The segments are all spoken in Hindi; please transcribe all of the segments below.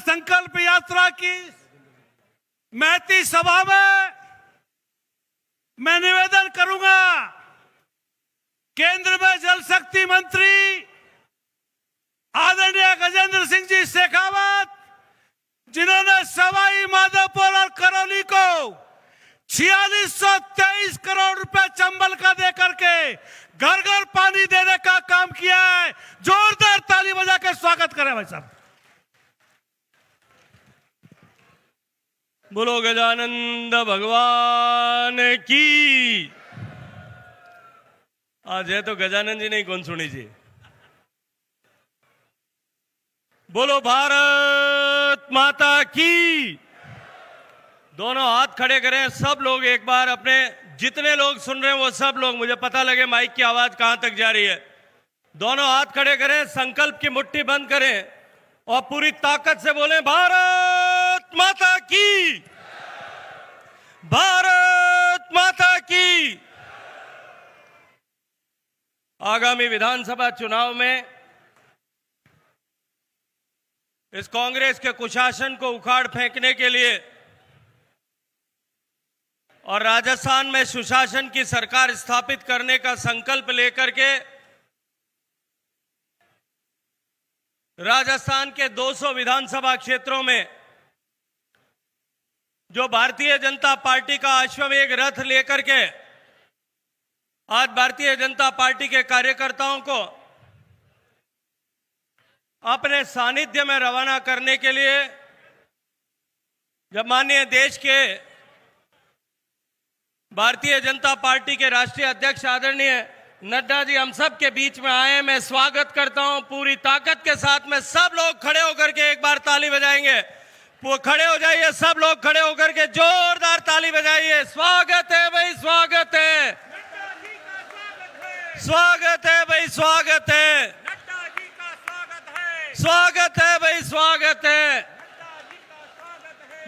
संकल्प यात्रा की महती सभा में मैं निवेदन करूंगा, केंद्र में जल शक्ति मंत्री आदरणीय गजेंद्र सिंह जी शेखावत, जिन्होंने सवाई माधोपुर और करौली को 4623 करोड़ रुपए चंबल का देकर के घर घर पानी देने का काम किया है। जोरदार ताली बजा के स्वागत करें भाई साहब। बोलो गजानंद भगवान की। आज है तो गजानंद जी नहीं, कौन सुनी जी। बोलो भारत माता की। दोनों हाथ खड़े करें सब लोग, एक बार अपने जितने लोग सुन रहे हैं वो सब लोग, मुझे पता लगे माइक की आवाज कहां तक जा रही है। दोनों हाथ खड़े करें, संकल्प की मुट्ठी बंद करें और पूरी ताकत से बोलें भारत माता की, भारत माता की। आगामी विधानसभा चुनाव में इस कांग्रेस के कुशासन को उखाड़ फेंकने के लिए और राजस्थान में सुशासन की सरकार स्थापित करने का संकल्प लेकर के राजस्थान के 200 विधानसभा क्षेत्रों में जो भारतीय जनता पार्टी का अश्वमेध रथ लेकर के आज भारतीय जनता पार्टी के कार्यकर्ताओं को अपने सानिध्य में रवाना करने के लिए जब माननीय देश के भारतीय जनता पार्टी के राष्ट्रीय अध्यक्ष आदरणीय नड्डा जी हम सब के बीच में आए, मैं स्वागत करता हूं पूरी ताकत के साथ में। सब लोग खड़े होकर के एक बार ताली बजाएंगे। वो खड़े हो जाइए, सब लोग खड़े होकर के जोरदार ताली बजाइए। स्वागत है भाई, स्वागत है, स्वागत है भाई, स्वागत है, स्वागत है भाई, स्वागत है।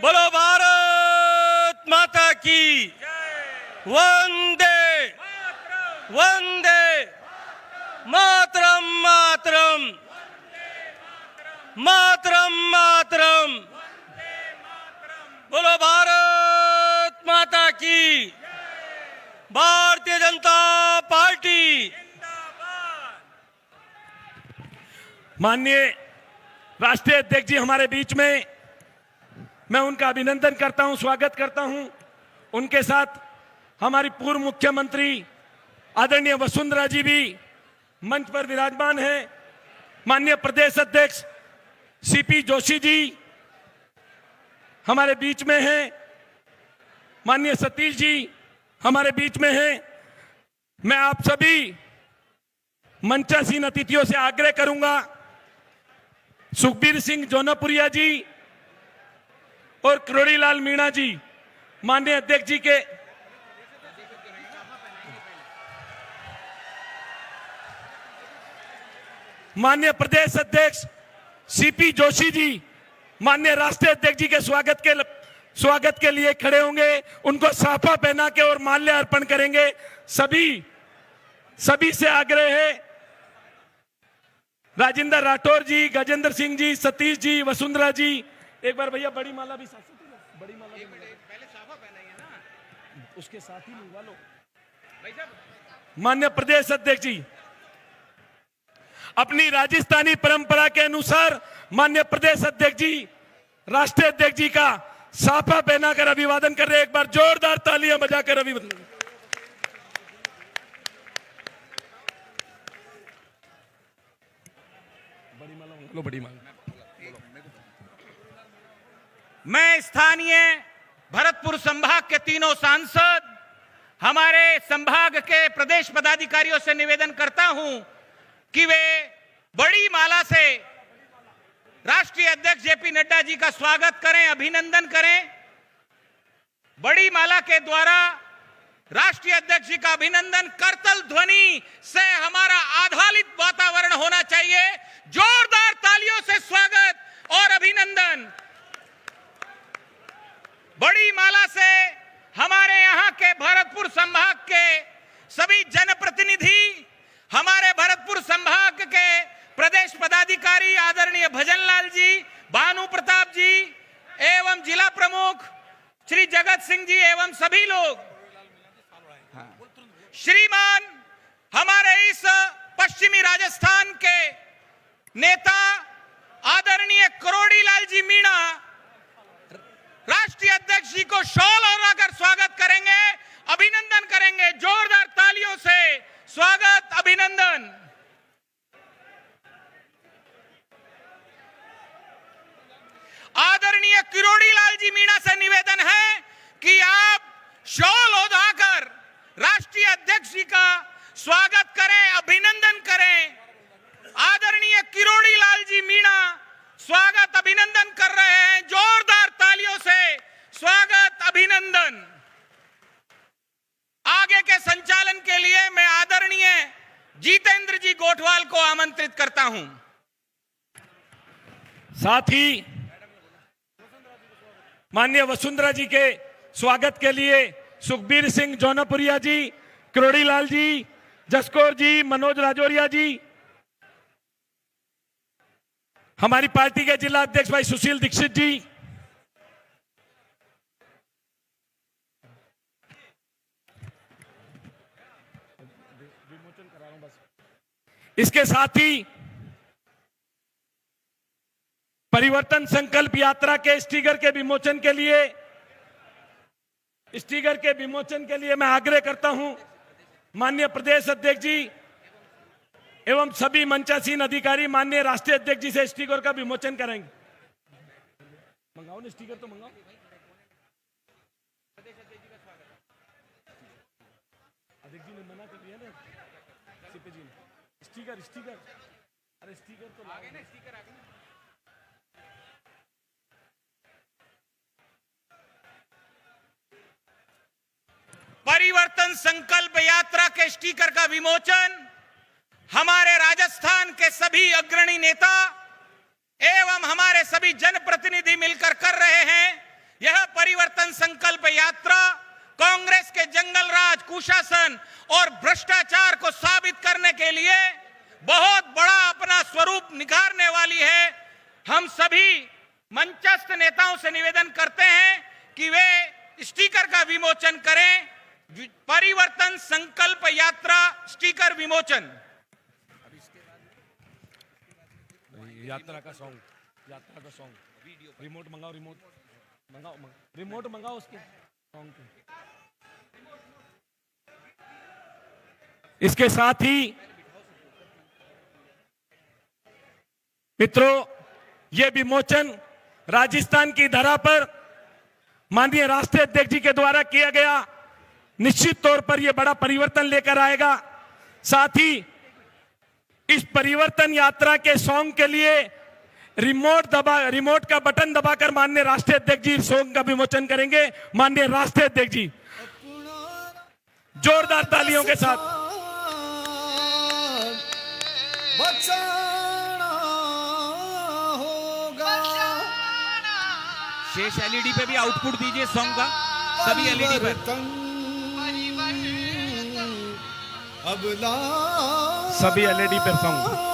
बोलो भारत माता की। वंदे वंदे मातरम, मातरम, मातरम, मातरम। बोलो भारत माता की। भारतीय जनता पार्टी। माननीय राष्ट्रीय अध्यक्ष जी हमारे बीच में, मैं उनका अभिनंदन करता हूं, स्वागत करता हूं। उनके साथ हमारी पूर्व मुख्यमंत्री आदरणीय वसुंधरा जी भी मंच पर विराजमान हैं। माननीय प्रदेश अध्यक्ष सीपी जोशी जी हमारे बीच में हैं। माननीय सतीश जी हमारे बीच में हैं। मैं आप सभी मंचासीन अतिथियों से आग्रह करूंगा, सुखबीर सिंह जौनपुरिया जी और करोड़ीलाल मीणा जी माननीय अध्यक्ष जी के माननीय प्रदेश अध्यक्ष सीपी जोशी जी माननीय राष्ट्रीय अध्यक्ष जी के स्वागत के लिए खड़े होंगे। उनको साफा पहना के और माल्य अर्पण करेंगे। सभी से आग्रह है, राजेंद्र राठौर जी, गजेंद्र सिंह जी, सतीश जी, वसुंधरा जी, एक बार भैया बड़ी माला भी साथ, बड़ी माला भी पहले साफा पहनाइए ना, उसके साथ ही मिलवा लो। माननीय प्रदेश अध्यक्ष जी अपनी राजस्थानी परंपरा के अनुसार माननीय प्रदेश अध्यक्ष जी राष्ट्रीय अध्यक्ष जी का साफा पहनाकर अभिवादन कर रहे हैं। एक बार जोरदार तालियां बजाकर अभिवादन। बड़ी माला। मैं स्थानीय भरतपुर संभाग के तीनों सांसद, हमारे संभाग के प्रदेश पदाधिकारियों से निवेदन करता हूं कि वे बड़ी माला से राष्ट्रीय अध्यक्ष जेपी नड्डा जी का स्वागत करें, अभिनंदन करें। बड़ी माला के द्वारा राष्ट्रीय अध्यक्ष जी का अभिनंदन करतल ध्वनि से हमारा आह्लादित वातावरण होना चाहिए। जोरदार तालियों से स्वागत और अभिनंदन। बड़ी माला से हमारे यहाँ के भरतपुर संभाग के सभी जनप्रतिनिधि, हमारे भरतपुर संभाग के प्रदेश पदाधिकारी आदरणीय भजनलाल जी, भानु प्रताप जी एवं जिला प्रमुख श्री जगत सिंह जी एवं सभी लोग, श्रीमान हमारे इस पश्चिमी राजस्थान के नेता आदरणीय करोड़ी लाल जी मीणा राष्ट्रीय अध्यक्ष जी को शॉल ओढ़ाकर स्वागत करेंगे, अभिनंदन करेंगे। जोरदार तालियों से स्वागत, अभिनंदन। आदरणीय किरोड़ी लाल जी मीणा से निवेदन है कि आप शॉल ओढ़ाकर राष्ट्रीय अध्यक्ष जी का स्वागत करें, अभिनंदन करें। आदरणीय किरोड़ी लाल जी मीणा स्वागत अभिनंदन कर रहे हैं। जोरदार तालियों से स्वागत, अभिनंदन। आगे के संचालन के लिए मैं आदरणीय जितेंद्र जी गोठवाल को आमंत्रित करता हूं। साथ ही माननीय वसुंधरा जी के स्वागत के लिए सुखबीर सिंह जौनपुरिया जी, किरोड़ी लाल जी, जसकौर जी, मनोज राजौरिया जी, हमारी पार्टी के जिला अध्यक्ष भाई सुशील दीक्षित जी, इसके साथ ही परिवर्तन संकल्प यात्रा के स्टिकर के विमोचन के लिए मैं आग्रह करता हूं माननीय प्रदेश अध्यक्ष जी एवं सभी मंचासीन अधिकारी माननीय राष्ट्रीय अध्यक्ष जी से स्टिकर का विमोचन कराएंगे। मंगाओ ना स्टिकर, तो मंगाओ। अध्यक्ष जी ने मना कर दिया ना, सीपी जी ने स्टिकर अरे स्टिकर तो आगे ना, स्टिकर आगे ना। परिवर्तन संकल्प यात्रा के स्टिकर का विमोचन हमारे राजस्थान के सभी अग्रणी नेता एवं हमारे सभी जनप्रतिनिधि मिलकर कर रहे हैं। यह परिवर्तन संकल्प यात्रा कांग्रेस के जंगलराज, कुशासन और भ्रष्टाचार को साबित करने के लिए बहुत बड़ा अपना स्वरूप निखारने वाली है। हम सभी मंचस्थ नेताओं से निवेदन करते हैं कि वे स्टिकर का विमोचन करें। परिवर्तन संकल्प यात्रा स्टिकर विमोचन। यात्रा का सॉन्ग, रिमोट मंगाओ, रिमोट मंगाओ उसके सॉन्ग के। इसके साथ ही मित्रों, यह विमोचन राजस्थान की धरा पर माननीय राष्ट्रीय अध्यक्ष जी के द्वारा किया गया, निश्चित तौर पर यह बड़ा परिवर्तन लेकर आएगा। साथ ही इस परिवर्तन यात्रा के सॉन्ग के लिए रिमोट का बटन दबाकर माननीय राष्ट्रीय अध्यक्ष जी सॉन्ग का विमोचन करेंगे। माननीय राष्ट्रीय अध्यक्ष जी जोरदार तालियों के साथ। शेष एलईडी पे भी आउटपुट दीजिए सॉन्ग का, सभी एलईडी पर, सभी एलईडी पर सॉन्ग।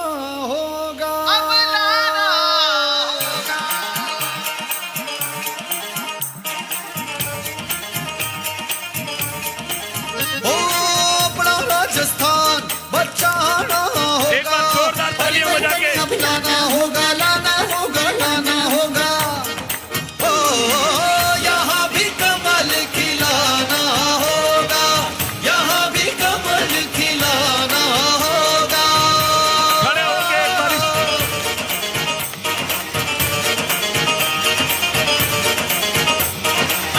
राजस्थान बचाना होगा, एक बार जोरदार तालियां बजा के लाना होगा, लाना होगा, लाना होगा। ओ यहाँ भी कमल खिलाना होगा, यहाँ भी कमल खिलाना होगा। खड़े होके एक बार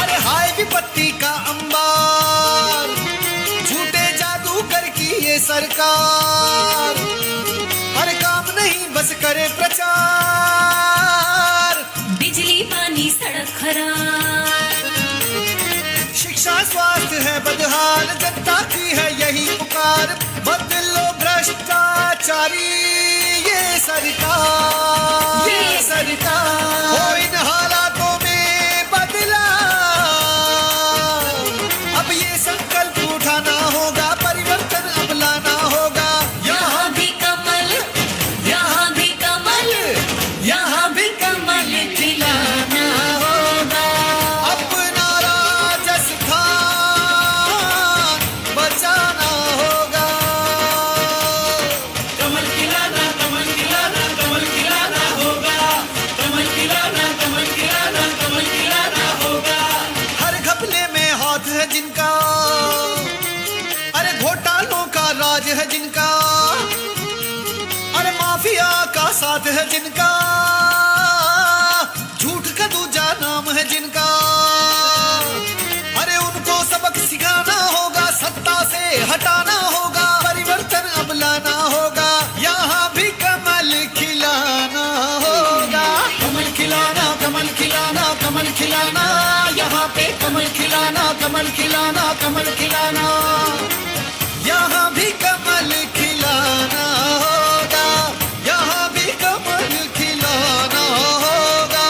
अरे हाय विपत्ति का अंबार, झूठे जादूगर की ये सरकार, हर काम नहीं बस करे प्रचार। बिजली पानी सड़क खराब, शिक्षा स्वास्थ्य है बदहाल, जनता की है यही पुकार। बदलो भ्रष्टाचारी ये सरकार, ये सरकार हो इन हालातों में बदला। अब ये संकल्प उठाना होगा, परिवर्तन अब लाना होगा। यहाँ भी कमल, यहाँ भी कमल, यहाँ भी कमल साथ है जिनका, झूठ का दूजा नाम है जिनका। अरे उनको सबक सिखाना होगा, सत्ता से हटाना होगा, परिवर्तन अब लाना होगा, यहाँ भी कमल खिलाना होगा। कमल खिलाना, कमल खिलाना, कमल खिलाना, यहाँ पे कमल खिलाना, कमल खिलाना, कमल खिलाना, यहाँ भी कमल खिलाना होगा, यहाँ भी कमल खिलाना होगा।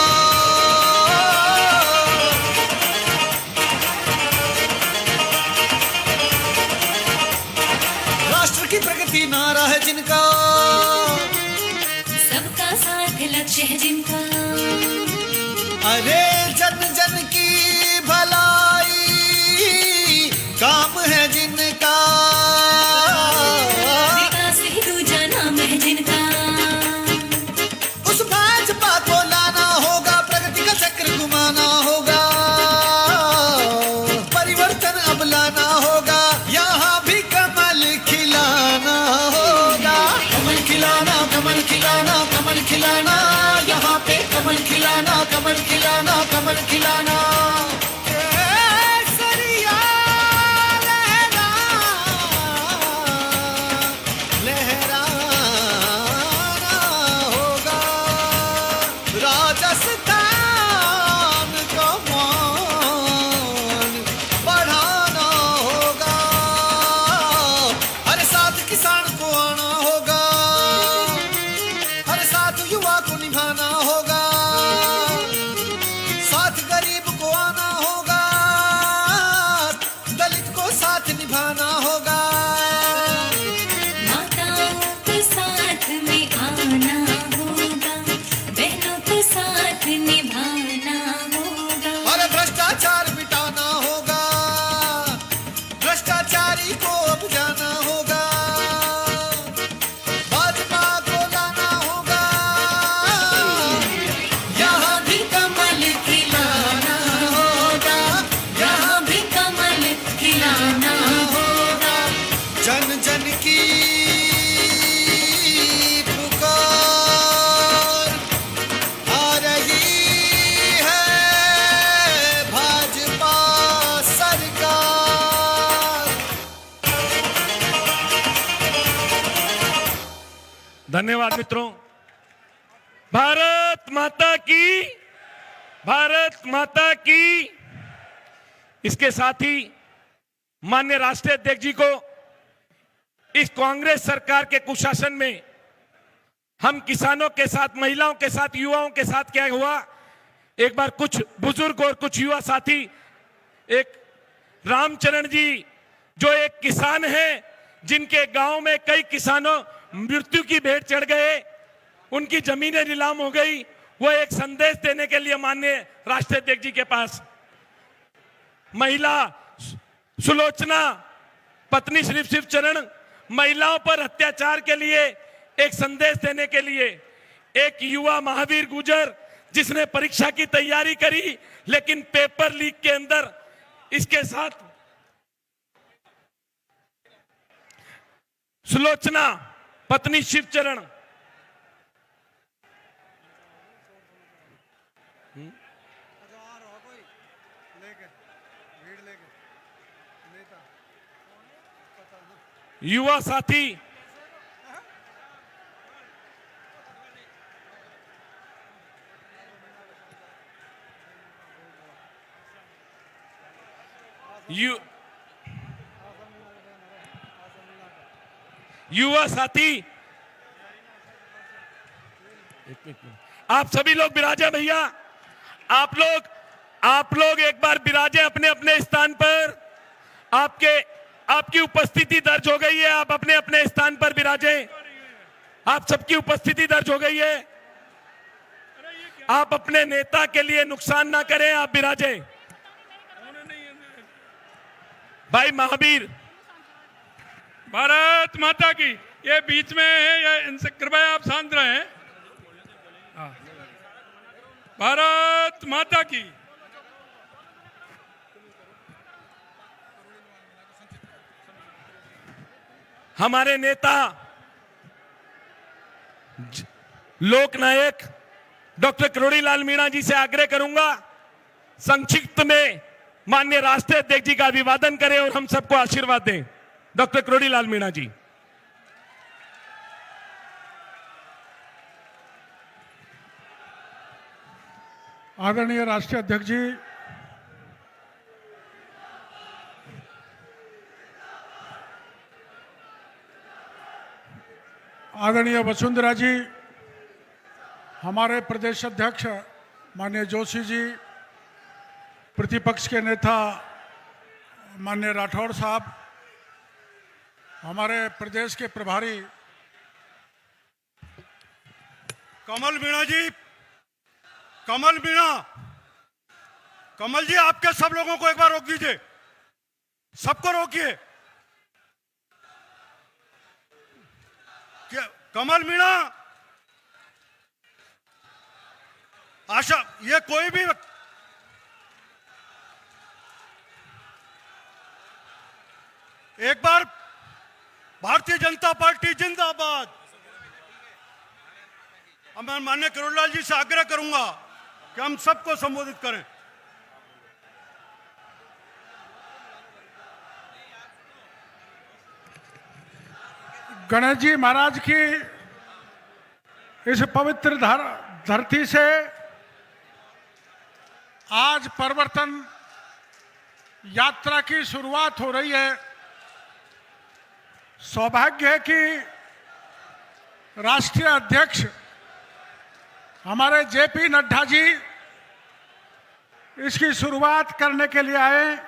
राष्ट्र की प्रगति नारा है जिनका, सबका साथ लक्ष्य है जिनका। अरे जन जन की भलाई काम है जिनका, विकास ही दूजा नाम है जिनका। उस भाजपा को लाना होगा, प्रगति का चक्र घुमाना होगा, परिवर्तन अब लाना होगा, यहाँ भी कमल खिलाना होगा। कमल खिलाना, कमल खिलाना, कमल खिलाना, यहाँ पे कमल खिलाना, कमल खिलाना, कमल खिलाना। केसरिया लहरा, लहराना होगा, राजस्थान का मान बढ़ाना होगा। हर साथ किसान को आना होगा, हर साथ युवा को निभाना होगा, साथ गरीब को आना होगा, दलित को साथ निभाना होगा। माताओं को साथ में आना होगा, बहनों को साथ निभाना होगा। और भ्रष्टाचार मिटाना होगा, भ्रष्टाचारी को अब जाना होगा, भाजपा को लाना होगा, यहाँ भी कमल खिलाना होगा, यहाँ भी कमल खिलाना होगा। जन जन की पुकार आ रही है, भाजपा सरकार। धन्यवाद मित्रों। भारत माता की, भारत माता की। इसके साथ ही माननीय राष्ट्रीय अध्यक्ष जी को इस कांग्रेस सरकार के कुशासन में हम किसानों के साथ, महिलाओं के साथ, युवाओं के साथ क्या हुआ, एक बार कुछ बुजुर्ग और कुछ युवा साथी, एक रामचरण जी जो एक किसान हैं, जिनके गांव में कई किसानों मृत्यु की भेंट चढ़ गए, उनकी जमीनें नीलाम हो गई, वो एक संदेश देने के लिए माननीय राष्ट्रीय अध्यक्ष जी के पास महिला सुलोचना पत्नी श्री शिवचरण महिलाओं पर अत्याचार के लिए एक संदेश देने के लिए, एक युवा महावीर गुजर जिसने परीक्षा की तैयारी करी लेकिन पेपर लीक के अंदर, इसके साथ सुलोचना पत्नी शिवचरण, युवा साथी युवा साथी, आप सभी लोग विराजे भैया, आप लोग एक बार विराजे अपने अपने स्थान पर। आपकी उपस्थिति दर्ज हो गई है, आप अपने अपने स्थान पर विराजे। आप सबकी उपस्थिति दर्ज हो गई है। आप अपने नेता के लिए नुकसान ना करें, आप विराजे। भाई महावीर, भारत माता की। ये बीच में है, ये इनसे कृपया आप शांत रहें। हाँ। भारत माता की। हमारे नेता लोकनायक डॉक्टर किरोड़ीलाल मीणा जी से आग्रह करूंगा संक्षिप्त में माननीय राष्ट्रीय अध्यक्ष जी का अभिवादन करें और हम सबको आशीर्वाद दें। डॉक्टर किरोड़ीलाल मीणा जी। आदरणीय राष्ट्रीय अध्यक्ष जी, आदरणीय वसुंधरा जी, हमारे प्रदेश अध्यक्ष माननीय जोशी जी, प्रतिपक्ष के नेता माननीय राठौड़ साहब, हमारे प्रदेश के प्रभारी कमल मीणा जी, कमल मीणा, कमल जी आपके सब लोगों को एक बार रोक दीजिए, सबको रोकिए। कमल मीणा, आशा, ये कोई भी एक बार भारतीय जनता पार्टी जिंदाबाद। अब मैं माननीय किरोड़ीलाल जी से आग्रह करूंगा कि हम सबको संबोधित करें। गणेश जी महाराज की इस पवित्र धरती से आज परिवर्तन यात्रा की शुरुआत हो रही है। सौभाग्य है कि राष्ट्रीय अध्यक्ष हमारे जेपी नड्डा जी इसकी शुरुआत करने के लिए आए।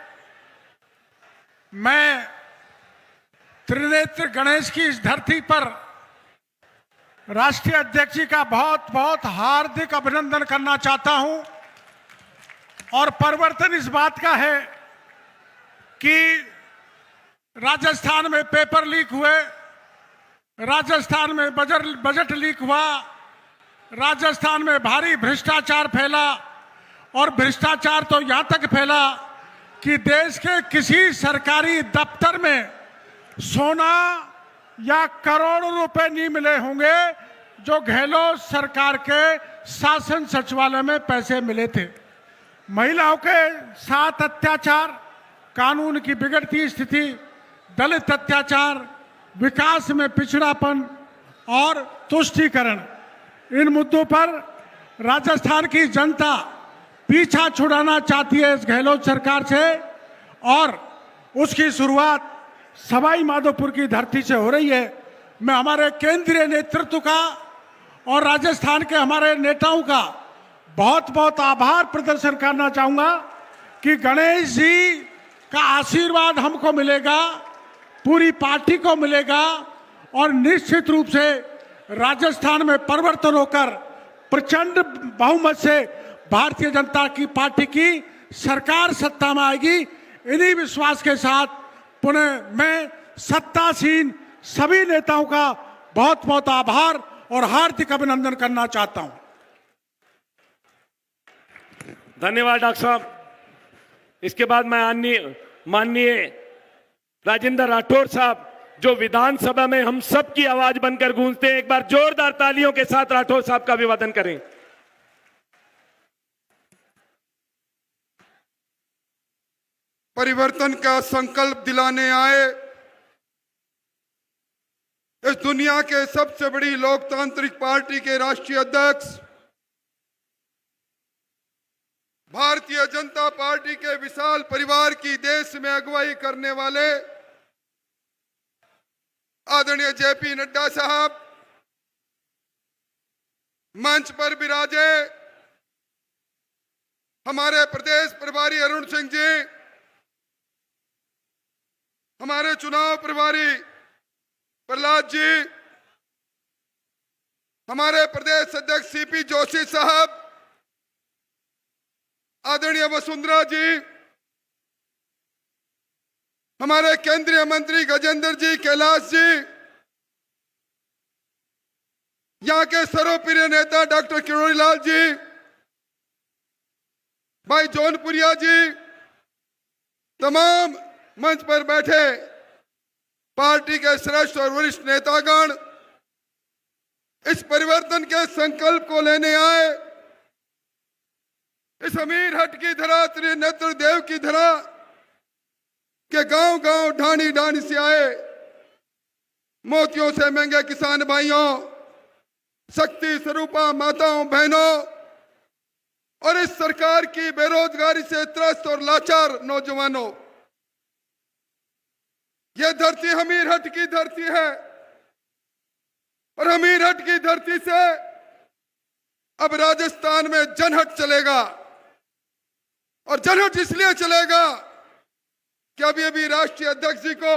मैं त्रिनेत्र गणेश की इस धरती पर राष्ट्रीय अध्यक्ष जी का बहुत बहुत हार्दिक अभिनंदन करना चाहता हूं। और परिवर्तन इस बात का है कि राजस्थान में पेपर लीक हुए, राजस्थान में बजट लीक हुआ, राजस्थान में भारी भ्रष्टाचार फैला और भ्रष्टाचार तो यहां तक फैला कि देश के किसी सरकारी दफ्तर में सोना या करोड़ों रुपए नहीं मिले होंगे जो गहलोत सरकार के शासन सचिवालय में पैसे मिले थे। महिलाओं के साथ अत्याचार, कानून की बिगड़ती स्थिति, दलित अत्याचार, विकास में पिछड़ापन और तुष्टीकरण, इन मुद्दों पर राजस्थान की जनता पीछा छुड़ाना चाहती है इस गहलोत सरकार से। और उसकी शुरुआत सवाई माधोपुर की धरती से हो रही है। मैं हमारे केंद्रीय नेतृत्व का और राजस्थान के हमारे नेताओं का बहुत बहुत आभार प्रदर्शन करना चाहूंगा कि गणेश जी का आशीर्वाद हमको मिलेगा, पूरी पार्टी को मिलेगा और निश्चित रूप से राजस्थान में परिवर्तन होकर प्रचंड बहुमत से भारतीय जनता की पार्टी की सरकार सत्ता में आएगी। इन्हीं विश्वास के साथ पुनः मैं सत्तासीन सभी नेताओं का बहुत बहुत आभार और हार्दिक अभिनंदन करना चाहता हूं। धन्यवाद डॉक्टर साहब। इसके बाद मैं माननीय राजेंद्र राठौड़ साहब जो विधानसभा में हम सब की आवाज बनकर गूंजते हैं, एक बार जोरदार तालियों के साथ राठौड़ साहब का अभिवादन करें। परिवर्तन का संकल्प दिलाने आए इस दुनिया के सबसे बड़ी लोकतांत्रिक पार्टी के राष्ट्रीय अध्यक्ष, भारतीय जनता पार्टी के विशाल परिवार की देश में अगुवाई करने वाले आदरणीय जेपी नड्डा साहब, मंच पर विराजे हमारे प्रदेश प्रभारी अरुण सिंह जी, हमारे चुनाव प्रभारी प्रहलाद जी, हमारे प्रदेश अध्यक्ष सीपी जोशी साहब, आदरणीय वसुंधरा जी, हमारे केंद्रीय मंत्री गजेंद्र जी, कैलाश जी, यहाँ के सर्वप्रिय नेता डॉक्टर किरोड़ीलाल जी, भाई जौनपुरिया जी, तमाम मंच पर बैठे पार्टी के श्रेष्ठ और वरिष्ठ नेतागण, इस परिवर्तन के संकल्प को लेने आए, इस अमीर हट की धरा, त्रिनेत्र देव की धरा के गांव गांव ढाणी ढाणी से आए मोतियों से महंगे किसान भाइयों, शक्ति स्वरूपा माताओं बहनों और इस सरकार की बेरोजगारी से त्रस्त और लाचार नौजवानों, यह धरती हमीरहट की धरती है और हमीरहट की धरती से अब राजस्थान में जनहट चलेगा। और जनहट इसलिए चलेगा कि अभी अभी राष्ट्रीय अध्यक्ष जी को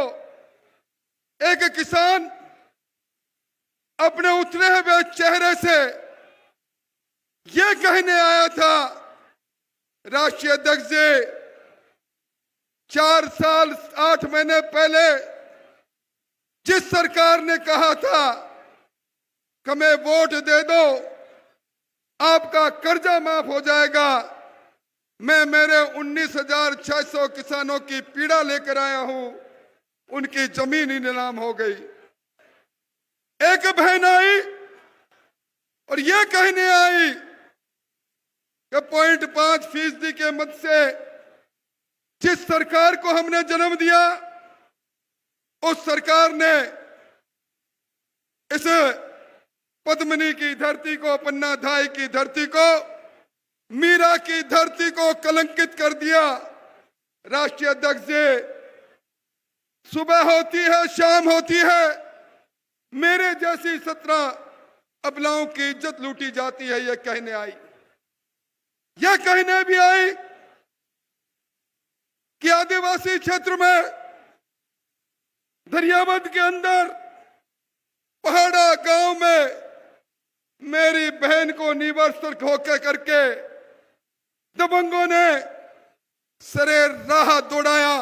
एक किसान अपने उतरे हुए चेहरे से यह कहने आया था, राष्ट्रीय अध्यक्ष जी 4 साल 8 महीने पहले जिस सरकार ने कहा था कि हमें वोट दे दो, आपका कर्जा माफ हो जाएगा, मैं मेरे 19,600 किसानों की पीड़ा लेकर आया हूं, उनकी जमीन ही नीलाम हो गई। एक बहन आई और यह कहने आई कि 0.5% के मत से जिस सरकार को हमने जन्म दिया, उस सरकार ने इस पद्मिनी की धरती को, पन्ना धाई की धरती को, मीरा की धरती को कलंकित कर दिया। राष्ट्रीय अध्यक्ष जी, सुबह होती है शाम होती है, मेरे जैसी 17 अबलाओं की इज्जत लूटी जाती है, यह कहने आई। यह कहने भी आई कि आदिवासी क्षेत्र में दरियावद के अंदर पहाड़ा गांव में मेरी बहन को निवर्स्त्र धोखे करके दबंगों ने सरे राह दौड़ाया,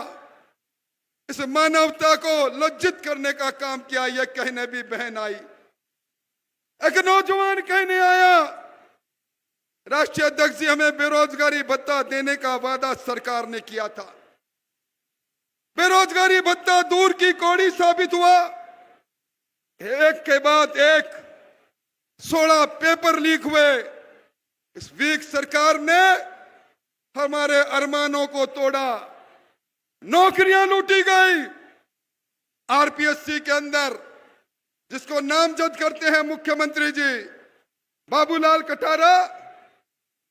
इस मानवता को लज्जित करने का काम किया, यह कहने भी बहन आई। एक नौजवान कहने आया, राष्ट्रीय अध्यक्ष जी हमें बेरोजगारी भत्ता देने का वादा सरकार ने किया था, बेरोजगारी भत्ता दूर की कौड़ी साबित हुआ। एक के बाद एक 16 पेपर लीक हुए। इस वीक सरकार ने हमारे अरमानों को तोड़ा, नौकरियां लूटी गई। आरपीएससी के अंदर जिसको नामजद करते हैं मुख्यमंत्री जी बाबूलाल कटारा,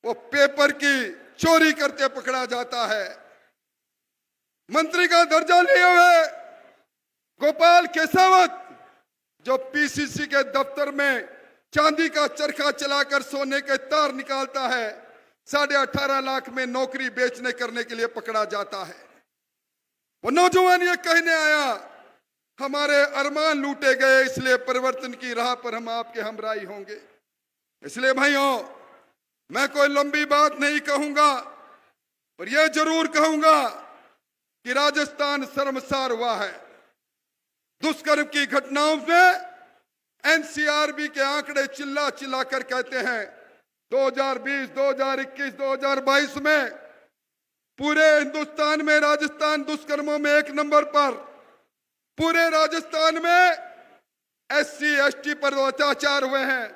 वो पेपर की चोरी करते पकड़ा जाता है। मंत्री का दर्जा लिए हुए गोपाल केसावत, जो पीसीसी के दफ्तर में चांदी का चरखा चलाकर सोने के तार निकालता है, 18.5 लाख में नौकरी बेचने करने के लिए पकड़ा जाता है। वो नौजवान ये कहने आया, हमारे अरमान लूटे गए, इसलिए परिवर्तन की राह पर हम आपके हमराही होंगे। इसलिए भाइयों, मैं कोई लंबी बात नहीं कहूंगा, पर यह जरूर कहूंगा कि राजस्थान शर्मसार हुआ है। दुष्कर्म की घटनाओं में एनसीआरबी के आंकड़े चिल्ला चिल्ला कर कहते हैं 2020, 2021, 2022 में पूरे हिंदुस्तान में राजस्थान दुष्कर्मों में 1 नंबर पर, पूरे राजस्थान में एससी एसटी पर अत्याचार हुए हैं,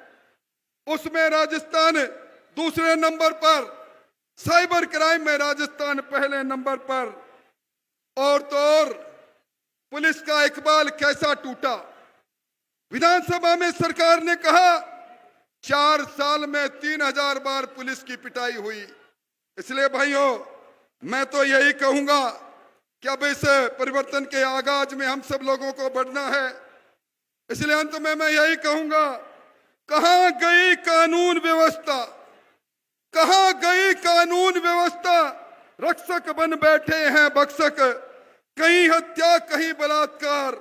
उसमें राजस्थान दूसरे नंबर पर, साइबर क्राइम में राजस्थान पहले नंबर पर। और तो और पुलिस का इकबाल कैसा टूटा। विधानसभा में सरकार ने कहा 4 साल में 3000 बार पुलिस की पिटाई हुई। इसलिए भाइयों, मैं तो यही कहूंगा कि अब इस परिवर्तन के आगाज में हम सब लोगों को बढ़ना है। इसलिए अंत में मैं यही कहूंगा, कहां गई कानून व्यवस्था, कहां गई कानून व्यवस्था। रक्षक बन बैठे हैं भक्षक, कहीं हत्या कहीं बलात्कार,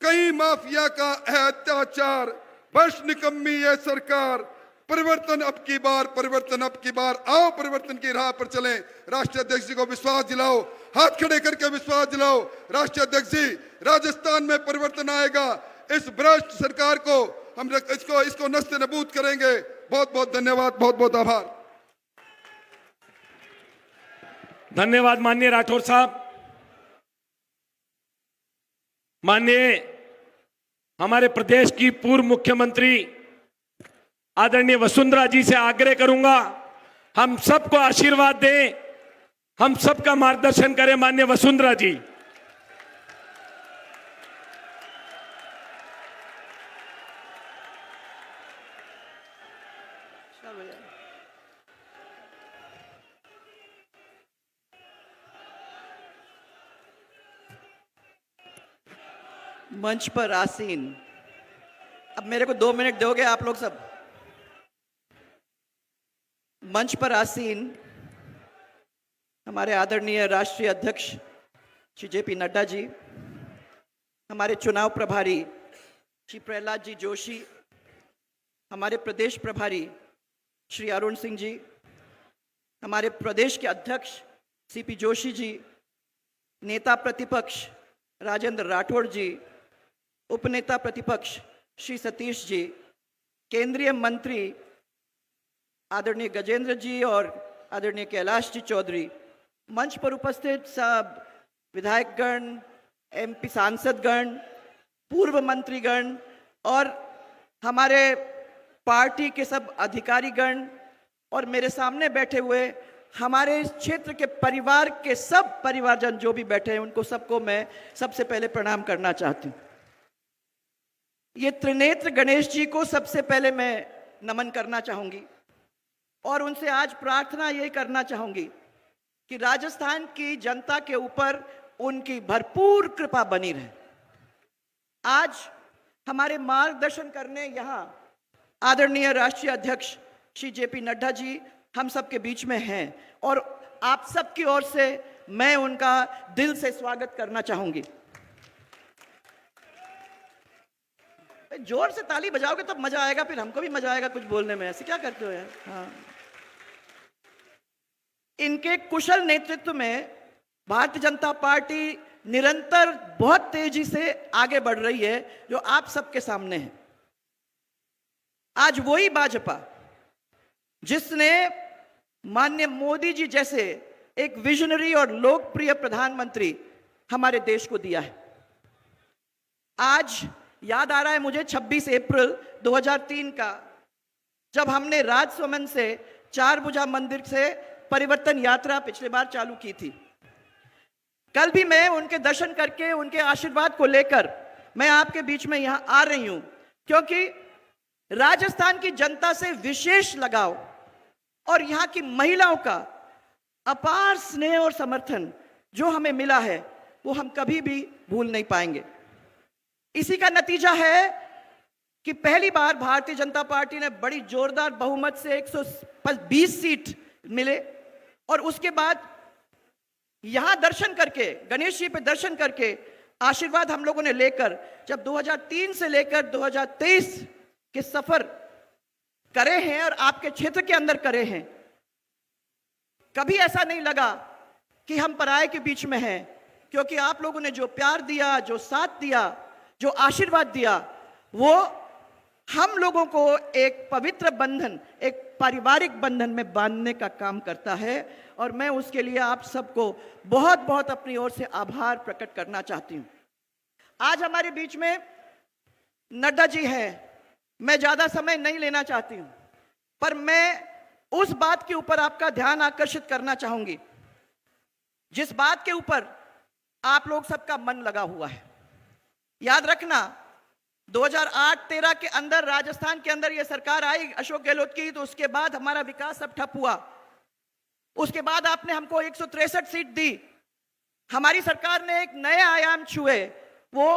कहीं माफिया का है अत्याचार। बस निकम्मी ये सरकार, परिवर्तन अब की बार, परिवर्तन अब की बार। आओ परिवर्तन की राह पर चलें। राष्ट्रीय अध्यक्ष जी को विश्वास दिलाओ, हाथ खड़े करके विश्वास दिलाओ। राष्ट्रीय अध्यक्ष जी, राजस्थान में परिवर्तन आएगा। इस भ्रष्ट सरकार को हम इसको नस्ते नबूद करेंगे। बहुत बहुत धन्यवाद, बहुत बहुत आभार। धन्यवाद माननीय राठौर साहब। माननीय हमारे प्रदेश की पूर्व मुख्यमंत्री आदरणीय वसुंधरा जी से आग्रह करूंगा, हम सबको आशीर्वाद दें, हम सबका मार्गदर्शन करें। माननीय वसुंधरा जी। मंच पर आसीन, अब मेरे को 2 मिनट दोगे आप लोग सब? मंच पर आसीन हमारे आदरणीय राष्ट्रीय अध्यक्ष श्री जेपी नड्डा जी, हमारे चुनाव प्रभारी श्री प्रहलाद जी जोशी, हमारे प्रदेश प्रभारी श्री अरुण सिंह जी, हमारे प्रदेश के अध्यक्ष सीपी जोशी जी, नेता प्रतिपक्ष राजेंद्र राठौड़ जी, उपनेता प्रतिपक्ष श्री सतीश जी, केंद्रीय मंत्री आदरणीय गजेंद्र जी और आदरणीय कैलाश जी चौधरी, मंच पर उपस्थित सब विधायकगण, एमपी सांसदगण, पूर्व मंत्रीगण और हमारे पार्टी के सब अधिकारीगण और मेरे सामने बैठे हुए हमारे इस क्षेत्र के परिवार के सब परिवारजन जो भी बैठे हैं, उनको सबको मैं सबसे पहले प्रणाम करना चाहती हूँ। ये त्रिनेत्र गणेश जी को सबसे पहले मैं नमन करना चाहूंगी और उनसे आज प्रार्थना ये करना चाहूंगी कि राजस्थान की जनता के ऊपर उनकी भरपूर कृपा बनी रहे। आज हमारे मार्गदर्शन करने यहाँ आदरणीय राष्ट्रीय अध्यक्ष श्री जेपी नड्डा जी हम सबके बीच में हैं और आप सबकी ओर से मैं उनका दिल से स्वागत करना चाहूंगी। जोर से ताली बजाओगे तब मजा आएगा, फिर हमको भी मजा आएगा कुछ बोलने में। ऐसे क्या करते हो यार? हाँ। इनके कुशल नेतृत्व में भारतीय जनता पार्टी निरंतर बहुत तेजी से आगे बढ़ रही है, जो आप सबके सामने है। आज वही भाजपा जिसने माननीय मोदी जी जैसे एक विजनरी और लोकप्रिय प्रधानमंत्री हमारे देश को दिया है। आज याद आ रहा है मुझे 26 अप्रैल 2003 का, जब हमने राजसमंद से चारभुजा मंदिर से परिवर्तन यात्रा पिछले बार चालू की थी। कल भी मैं उनके दर्शन करके उनके आशीर्वाद को लेकर मैं आपके बीच में यहां आ रही हूं, क्योंकि राजस्थान की जनता से विशेष लगाव और यहां की महिलाओं का अपार स्नेह और समर्थन जो हमें मिला है वो हम कभी भी भूल नहीं पाएंगे। इसी का नतीजा है कि पहली बार भारतीय जनता पार्टी ने बड़ी जोरदार बहुमत से 120 सीट मिले और उसके बाद यहां दर्शन करके, गणेश जी पे दर्शन करके आशीर्वाद हम लोगों ने लेकर जब 2003 से लेकर 2023 के सफर करे हैं और आपके क्षेत्र के अंदर करे हैं, कभी ऐसा नहीं लगा कि हम पराये के बीच में हैं, क्योंकि आप लोगों ने जो प्यार दिया, जो साथ दिया, जो आशीर्वाद दिया, वो हम लोगों को एक पवित्र बंधन, एक पारिवारिक बंधन में बांधने का काम करता है और मैं उसके लिए आप सबको बहुत बहुत अपनी ओर से आभार प्रकट करना चाहती हूं। आज हमारे बीच में नड्डा जी हैं। मैं ज्यादा समय नहीं लेना चाहती हूं, पर मैं उस बात के ऊपर आपका ध्यान आकर्षित करना चाहूंगी जिस बात के ऊपर आप लोग सबका मन लगा हुआ है। याद रखना, 2008-13 के अंदर राजस्थान के अंदर यह सरकार आई अशोक गहलोत की, तो उसके बाद हमारा विकास सब ठप हुआ। उसके बाद आपने हमको 163 सीट दी। हमारी सरकार ने एक नए आयाम छुए, वो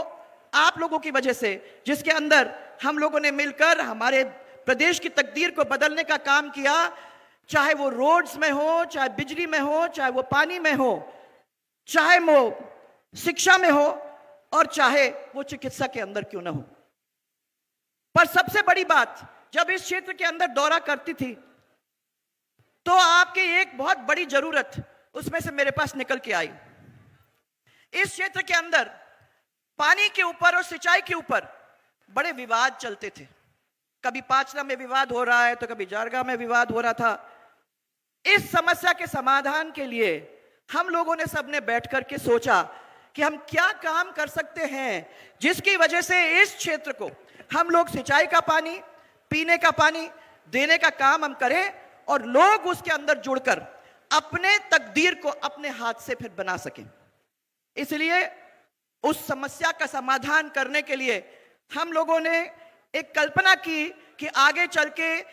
आप लोगों की वजह से, जिसके अंदर हम लोगों ने मिलकर हमारे प्रदेश की तकदीर को बदलने का काम किया, चाहे वो रोड्स में हो, चाहे बिजली में हो, चाहे वो पानी में हो, चाहे वो शिक्षा में हो और चाहे वो चिकित्सा के अंदर क्यों ना हो। पर सबसे बड़ी बात, जब इस क्षेत्र के अंदर दौरा करती थी तो आपकी एक बहुत बड़ी जरूरत उसमें से मेरे पास निकल के आई। इस क्षेत्र के अंदर पानी के ऊपर और सिंचाई के ऊपर बड़े विवाद चलते थे। कभी पाचला में विवाद हो रहा है तो कभी जारगा में विवाद हो रहा था। इस समस्या के समाधान के लिए हम लोगों ने सबने बैठ करके सोचा कि हम क्या काम कर सकते हैं जिसकी वजह से इस क्षेत्र को हम लोग सिंचाई का पानी, पीने का पानी देने का काम हम करें और लोग उसके अंदर जुड़कर अपने तकदीर को अपने हाथ से फिर बना सकें। इसलिए उस समस्या का समाधान करने के लिए हम लोगों ने एक कल्पना की कि आगे चल के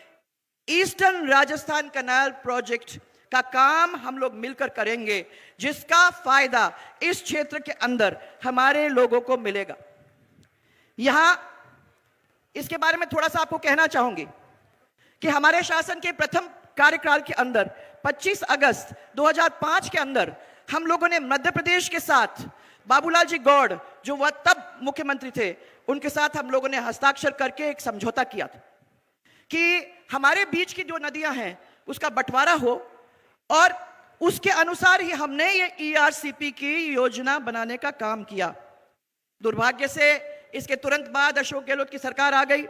ईस्टर्न राजस्थान कैनाल प्रोजेक्ट का काम हम लोग मिलकर करेंगे, जिसका फायदा इस क्षेत्र के अंदर हमारे लोगों को मिलेगा। यहां इसके बारे में थोड़ा सा आपको कहना चाहूंगी कि हमारे शासन के प्रथम कार्यकाल के अंदर 25 अगस्त 2005 के अंदर हम लोगों ने मध्य प्रदेश के साथ बाबूलाल जी गौड़, जो वह तब मुख्यमंत्री थे, उनके साथ हम लोगों ने हस्ताक्षर करके एक समझौता किया था कि हमारे बीच की जो नदियां हैं उसका बंटवारा हो और उसके अनुसार ही हमने ये ERCP की योजना बनाने का काम किया। दुर्भाग्य से इसके तुरंत बाद अशोक गहलोत की सरकार आ गई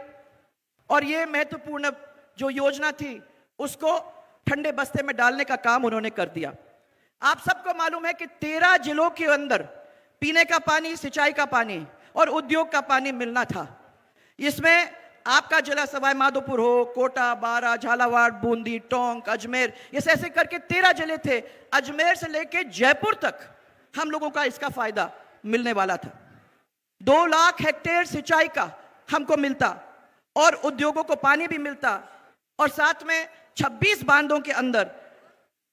और ये महत्वपूर्ण जो योजना थी उसको ठंडे बस्ते में डालने का काम उन्होंने कर दिया। आप सबको मालूम है कि 13 जिलों के अंदर पीने का पानी, सिंचाई का पानी और उद्योग का पानी मिलना था। इसमें आपका जिला सवाई माधोपुर हो, कोटा, बारा, झालावाड़, बूंदी, टोंक, अजमेर, ये ऐसे करके 13 जिले थे। अजमेर से लेके जयपुर तक हम लोगों का इसका फायदा मिलने वाला था। 2 लाख हेक्टेयर सिंचाई का हमको मिलता और उद्योगों को पानी भी मिलता और साथ में 26 बांधों के अंदर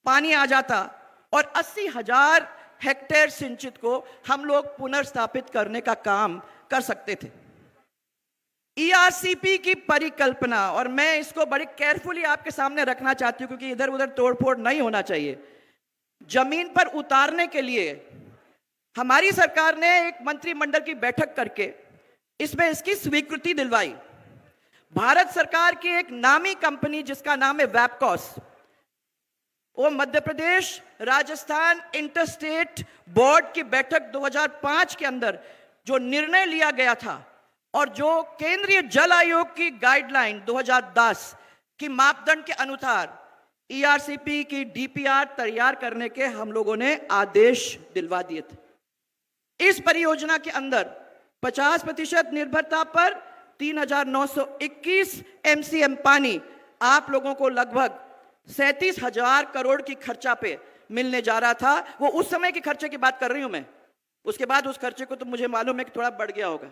पानी आ जाता और 80,000 हेक्टेयर सिंचित को हम लोग पुनर्स्थापित करने का काम कर सकते थे। ERCP की परिकल्पना, और मैं इसको बड़ी केयरफुली आपके सामने रखना चाहती हूं क्योंकि इधर उधर तोड़फोड़ नहीं होना चाहिए, जमीन पर उतारने के लिए हमारी सरकार ने एक मंत्रिमंडल की बैठक करके इसमें इसकी स्वीकृति दिलवाई। भारत सरकार की एक नामी कंपनी जिसका नाम है वैपकॉस, वो मध्य प्रदेश राजस्थान इंटरस्टेट बोर्ड की बैठक 2005 के अंदर जो निर्णय लिया गया था और जो केंद्रीय जल आयोग की गाइडलाइन 2010 की मापदंड के अनुसार ERCP की DPR तैयार करने के हम लोगों ने आदेश दिलवा दिए थे। इस परियोजना के अंदर 50% निर्भरता पर 3,921 MCM पानी आप लोगों को लगभग 37,000 करोड़ की खर्चा पे मिलने जा रहा था। वो उस समय के खर्चे की बात कर रही हूं मैं, उसके बाद उस खर्चे को तो मुझे मालूम है कि थोड़ा बढ़ गया होगा।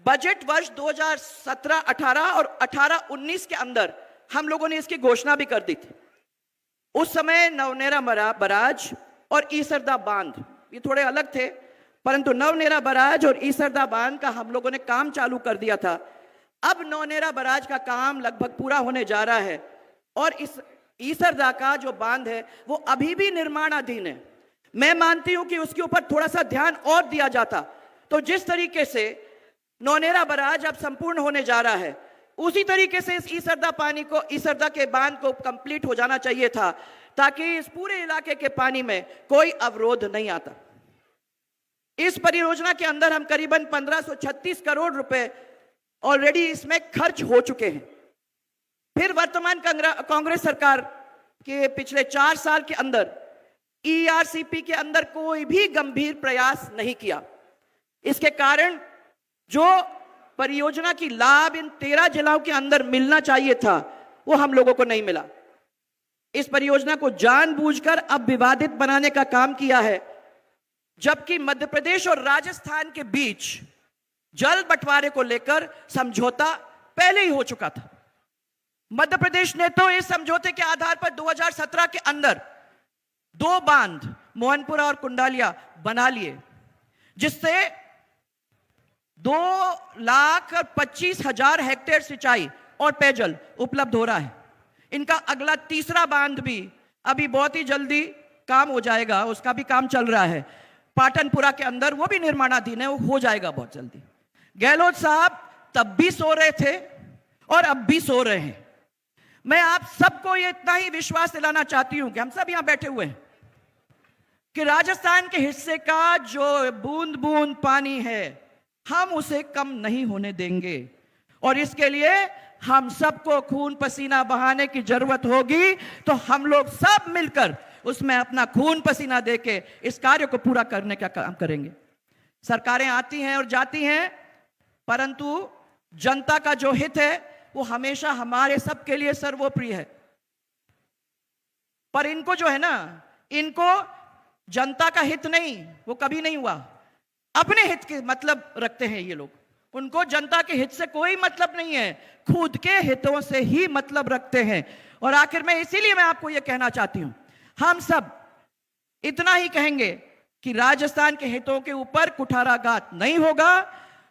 बजट वर्ष 2017-18 और 18-19 के अंदर हम लोगों ने इसकी घोषणा भी कर दी थी। उस समय नवनेरा बराज और ईसरदा बांध ये थोड़े अलग थे, परंतु नवनेरा बराज और ईसरदा बांध का हम लोगों ने काम चालू कर दिया था। अब नवनेरा बराज का काम लगभग पूरा होने जा रहा है और इस ईसरदा का जो बांध है वो अभी भी निर्माणाधीन है। मैं मानती हूं कि उसके ऊपर थोड़ा सा ध्यान और दिया जाता तो जिस तरीके से नवनेरा बराज अब संपूर्ण होने जा रहा है, उसी तरीके से इस ईसरदा के बांध को कंप्लीट हो जाना चाहिए था ताकि इस पूरे इलाके के पानी में कोई अवरोध नहीं आता। इस परियोजना के अंदर हम करीबन 1536 करोड़ रुपए ऑलरेडी इसमें खर्च हो चुके हैं। फिर वर्तमान कांग्रेस सरकार के पिछले 4 साल के अंदर ERCP के अंदर कोई भी गंभीर प्रयास नहीं किया। इसके कारण जो परियोजना की लाभ इन 13 जिलों के अंदर मिलना चाहिए था वो हम लोगों को नहीं मिला। इस परियोजना को जानबूझकर अब विवादित बनाने का काम किया है, जबकि मध्य प्रदेश और राजस्थान के बीच जल बंटवारे को लेकर समझौता पहले ही हो चुका था। मध्य प्रदेश ने तो इस समझौते के आधार पर 2017 के अंदर 2 बांध मोहनपुरा और कुंडालिया बना लिए, जिससे 2,25,000 हेक्टेयर सिंचाई और पेयजल उपलब्ध हो रहा है। इनका अगला तीसरा बांध भी अभी बहुत ही जल्दी काम हो जाएगा, उसका भी काम चल रहा है पाटनपुरा के अंदर, वो भी निर्माणाधीन है, वो हो जाएगा बहुत जल्दी। गहलोत साहब तब भी सो रहे थे और अब भी सो रहे हैं। मैं आप सबको ये इतना ही विश्वास दिलाना चाहती हूं कि हम सब यहां बैठे हुए हैं कि राजस्थान के हिस्से का जो बूंद बूंद पानी है हम उसे कम नहीं होने देंगे और इसके लिए हम सबको खून पसीना बहाने की जरूरत होगी। तो हम लोग सब मिलकर उसमें अपना खून पसीना देके इस कार्य को पूरा करने का काम करेंगे। सरकारें आती हैं और जाती हैं, परंतु जनता का जो हित है वो हमेशा हमारे सबके लिए सर्वोपरि है। पर इनको जो है ना, इनको जनता का हित नहीं, वो कभी नहीं हुआ। अपने हित के मतलब रखते हैं ये लोग, उनको जनता के हित से कोई मतलब नहीं है, खुद के हितों से ही मतलब रखते हैं। और आखिर में इसीलिए मैं आपको यह कहना चाहती हूं, हम सब इतना ही कहेंगे कि राजस्थान के हितों के ऊपर कुठाराघात नहीं होगा।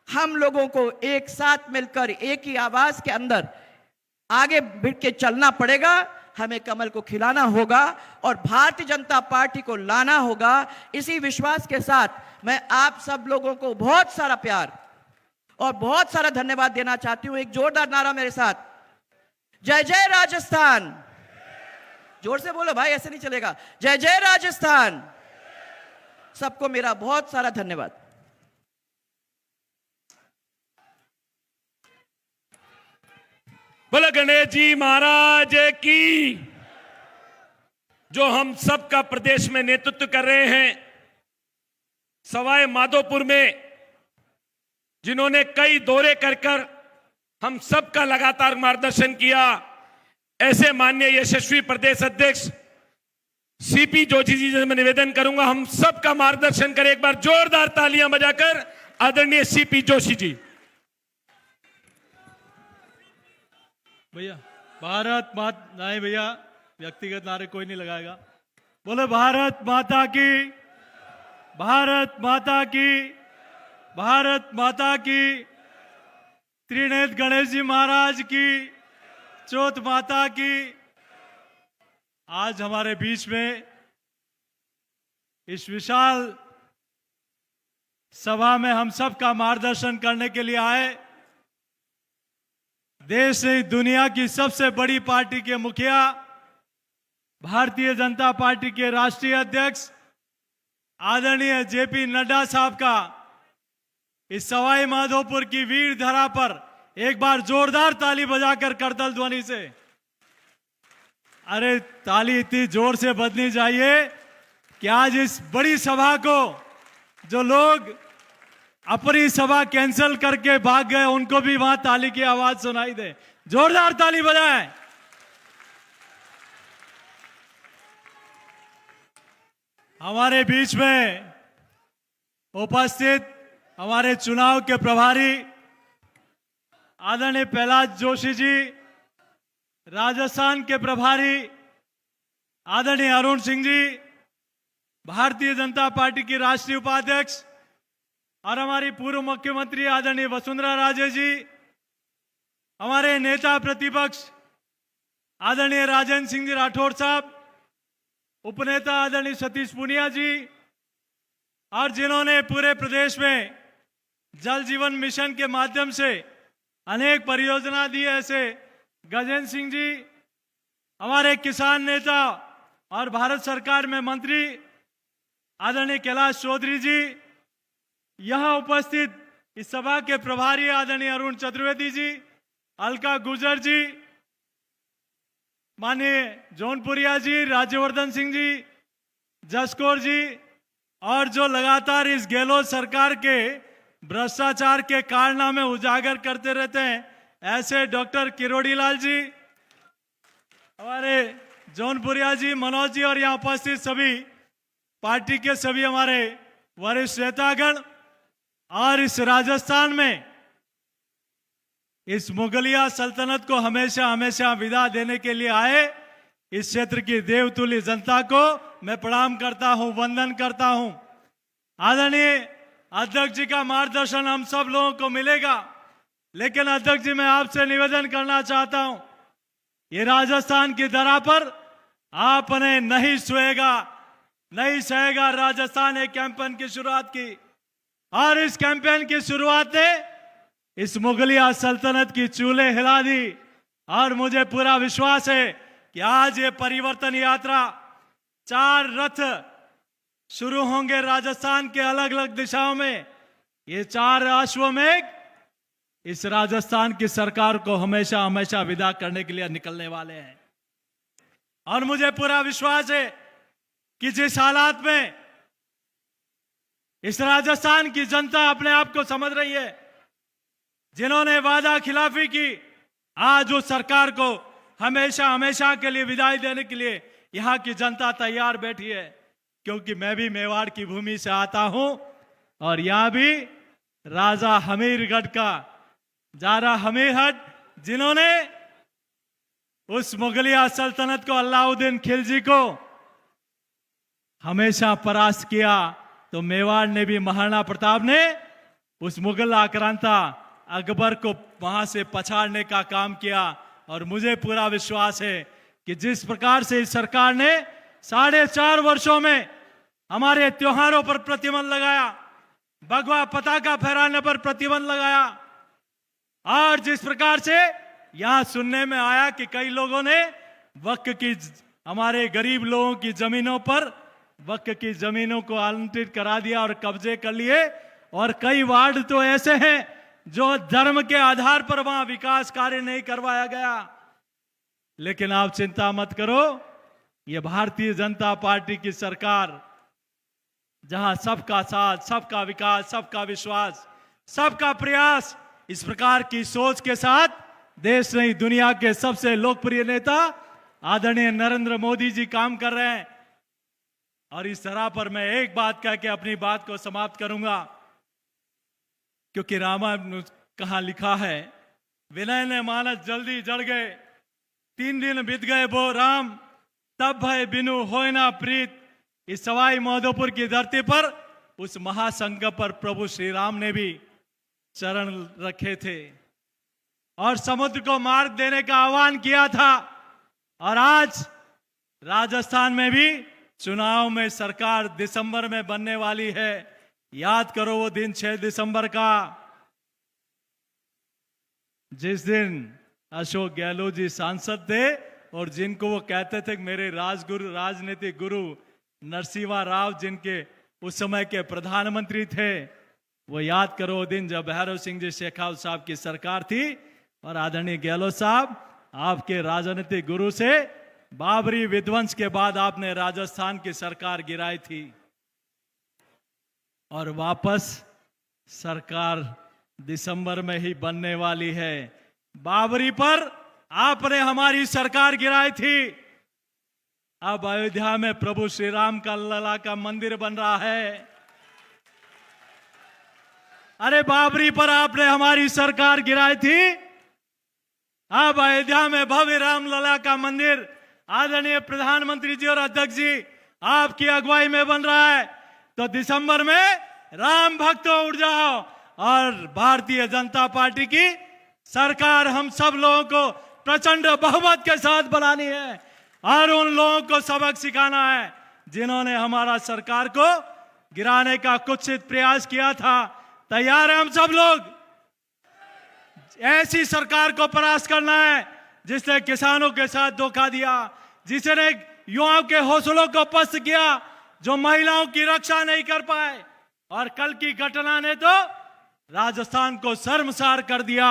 हम लोगों को एक साथ मिलकर एक ही आवाज के अंदर आगे बढ़ के चलना पड़ेगा। हमें कमल को खिलाना होगा और भारतीय जनता पार्टी को लाना होगा। इसी विश्वास के साथ मैं आप सब लोगों को बहुत सारा प्यार और बहुत सारा धन्यवाद देना चाहती हूं। एक जोरदार नारा मेरे साथ, जय जय राजस्थान। जोर से बोलो भाई, ऐसे नहीं चलेगा। जय जय राजस्थान। सबको मेरा बहुत सारा धन्यवाद। बोलो गणेश जी महाराज की। जो हम सबका प्रदेश में नेतृत्व कर रहे हैं, सवाई माधोपुर में जिन्होंने कई दौरे कर हम सबका लगातार मार्गदर्शन किया, ऐसे माननीय यशस्वी प्रदेश अध्यक्ष सीपी जोशी जी से मैं निवेदन करूंगा, हम सबका मार्गदर्शन करें। एक बार जोरदार तालियां बजाकर आदरणीय सीपी जोशी जी। भैया भारत माता, नहीं भैया व्यक्तिगत नारे कोई नहीं लगाएगा। बोले भारत माता की, भारत माता की, भारत माता की। त्रिनेत्र गणेश जी महाराज की, चौथ माता की। आज हमारे बीच में इस विशाल सभा में हम सब का मार्गदर्शन करने के लिए आए देश से दुनिया की सबसे बड़ी पार्टी के मुखिया, भारतीय जनता पार्टी के राष्ट्रीय अध्यक्ष आदरणीय जेपी नड्डा साहब का इस सवाई माधोपुर की वीर धरा पर एक बार जोरदार ताली बजाकर करतल ध्वनि से, अरे ताली इतनी जोर से बजनी चाहिए कि आज इस बड़ी सभा को जो लोग अपनी सभा कैंसिल करके भाग गए उनको भी वहां ताली की आवाज सुनाई दे। जोरदार ताली बजाएं। हमारे बीच में उपस्थित हमारे चुनाव के प्रभारी आदरणीय प्रहलाद जोशी जी, राजस्थान के प्रभारी आदरणीय अरुण सिंह जी, भारतीय जनता पार्टी की राष्ट्रीय उपाध्यक्ष और हमारी पूर्व मुख्यमंत्री आदरणीय वसुंधरा राजे जी, हमारे नेता प्रतिपक्ष आदरणीय राजेंद्र सिंह जी राठौर साहब, उपनेता आदरणीय सतीश पूनिया जी, और जिन्होंने पूरे प्रदेश में जल जीवन मिशन के माध्यम से अनेक परियोजना दी, ऐसे गजेंद्र सिंह जी, हमारे किसान नेता और भारत सरकार में मंत्री आदरणीय कैलाश चौधरी जी, यहां उपस्थित इस सभा के प्रभारी आदरणीय अरुण चतुर्वेदी जी, अलका गुर्जर जी, माननीय जौनपुरिया जी, राज्यवर्धन सिंह जी, जसकौर जी, और जो लगातार इस गहलोत सरकार के भ्रष्टाचार के कारनामे उजागर करते रहते हैं, ऐसे डॉक्टर किरोड़ी लाल जी, हमारे जौनपुरिया जी, मनोज जी, और यहाँ उपस्थित सभी पार्टी के सभी हमारे वरिष्ठ नेतागण, और इस राजस्थान में इस मुगलिया सल्तनत को हमेशा हमेशा विदा देने के लिए आए इस क्षेत्र की देवतुल्य जनता को मैं प्रणाम करता हूं, वंदन करता हूं। आदरणीय अध्यक्ष जी का मार्गदर्शन हम सब लोगों को मिलेगा, लेकिन अध्यक्ष जी मैं आपसे निवेदन करना चाहता हूं, ये राजस्थान की धरा पर आपने नहीं सोएगा, नहीं सहेगा। राजस्थान एक कैंपेन की शुरुआत की और इस कैंपेन की शुरुआत ने इस मुगलिया सल्तनत की चूल्हे हिला दी, और मुझे पूरा विश्वास है कि आज ये परिवर्तन यात्रा 4 रथ शुरू होंगे राजस्थान के अलग अलग दिशाओं में। ये 4 अश्वमेघ इस राजस्थान की सरकार को हमेशा हमेशा विदा करने के लिए निकलने वाले हैं, और मुझे पूरा विश्वास है कि जिस हालात में इस राजस्थान की जनता अपने आप को समझ रही है, जिन्होंने वादा खिलाफी की, आज उस सरकार को हमेशा हमेशा के लिए विदाई देने के लिए यहाँ की जनता तैयार बैठी है, क्योंकि मैं भी मेवाड़ की भूमि से आता हूं और यहाँ भी राजा हमीरगढ़ का जारा हमीरगढ़, जिन्होंने उस मुगलिया सल्तनत को अलाउद्दीन खिलजी को हमेशा परास्त किया, तो मेवाड़ ने भी महाराणा प्रताप ने उस मुगल आक्रांता अकबर को वहां से पछाड़ने का काम किया। और मुझे पूरा विश्वास है कि जिस प्रकार से इस सरकार ने 4.5 वर्षों में हमारे त्योहारों पर प्रतिबंध लगाया, भगवा पताका फहराने पर प्रतिबंध लगाया, और जिस प्रकार से यहां सुनने में आया कि कई लोगों ने वक्फ की, हमारे गरीब लोगों की जमीनों पर वक्फ की जमीनों को आवंटित करा दिया और कब्जे कर लिए, और कई वार्ड तो ऐसे हैं जो धर्म के आधार पर वहां विकास कार्य नहीं करवाया गया। लेकिन आप चिंता मत करो, ये भारतीय जनता पार्टी की सरकार, जहां सबका साथ, सबका विकास, सबका विश्वास, सबका प्रयास, इस प्रकार की सोच के साथ देश नहीं दुनिया के सबसे लोकप्रिय नेता आदरणीय नरेंद्र मोदी जी काम कर रहे हैं। और इस तरह पर मैं एक बात कह के अपनी बात को समाप्त करूंगा, क्योंकि रामायण कहाँ लिखा है, विनय ने मानस जल्दी जड़ गए, 3 दिन बीत गए बो राम, तब भय बिनु होय ना प्रीत। इस सवाई माधोपुर की धरती पर उस महासंकल्प पर प्रभु श्री राम ने भी चरण रखे थे और समुद्र को मार्ग देने का आह्वान किया था। और आज राजस्थान में भी चुनाव में सरकार दिसंबर में बनने वाली है। याद करो वो दिन 6 दिसंबर का, जिस दिन अशोक गहलोत जी सांसद थे और जिनको वो कहते थे मेरे राजगुरु, राजनीतिक गुरु नरसिम्हा राव, जिनके उस समय के प्रधानमंत्री थे, वो याद करो वो दिन जब भैरव सिंह जी शेखावत साहब की सरकार थी और आदरणीय गहलोत साहब आपके राजनीतिक गुरु से बाबरी विध्वंस के बाद आपने राजस्थान की सरकार गिराई थी और वापस सरकार दिसंबर में ही बनने वाली है। बाबरी पर आपने हमारी सरकार गिराई थी, अब अयोध्या में प्रभु श्री राम का लला का मंदिर बन रहा है। अरे बाबरी पर आपने हमारी सरकार गिराई थी, अब अयोध्या में भव्य राम लला का मंदिर आदरणीय प्रधानमंत्री जी और अध्यक्ष जी आपकी अगुवाई में बन रहा है। तो दिसंबर में राम भक्तों उठ जाओ और भारतीय जनता पार्टी की सरकार हम सब लोगों को प्रचंड बहुमत के साथ बनानी है और उन लोगों को सबक सिखाना है जिन्होंने हमारा सरकार को गिराने का कुत्सित प्रयास किया था। तैयार है हम सब लोग ऐसी सरकार को परास्त करना है जिसने किसानों के साथ धोखा दिया, जिसने युवाओं के हौसलों को पस्त किया, जो महिलाओं की रक्षा नहीं कर पाए। और कल की घटना ने तो राजस्थान को शर्मसार कर दिया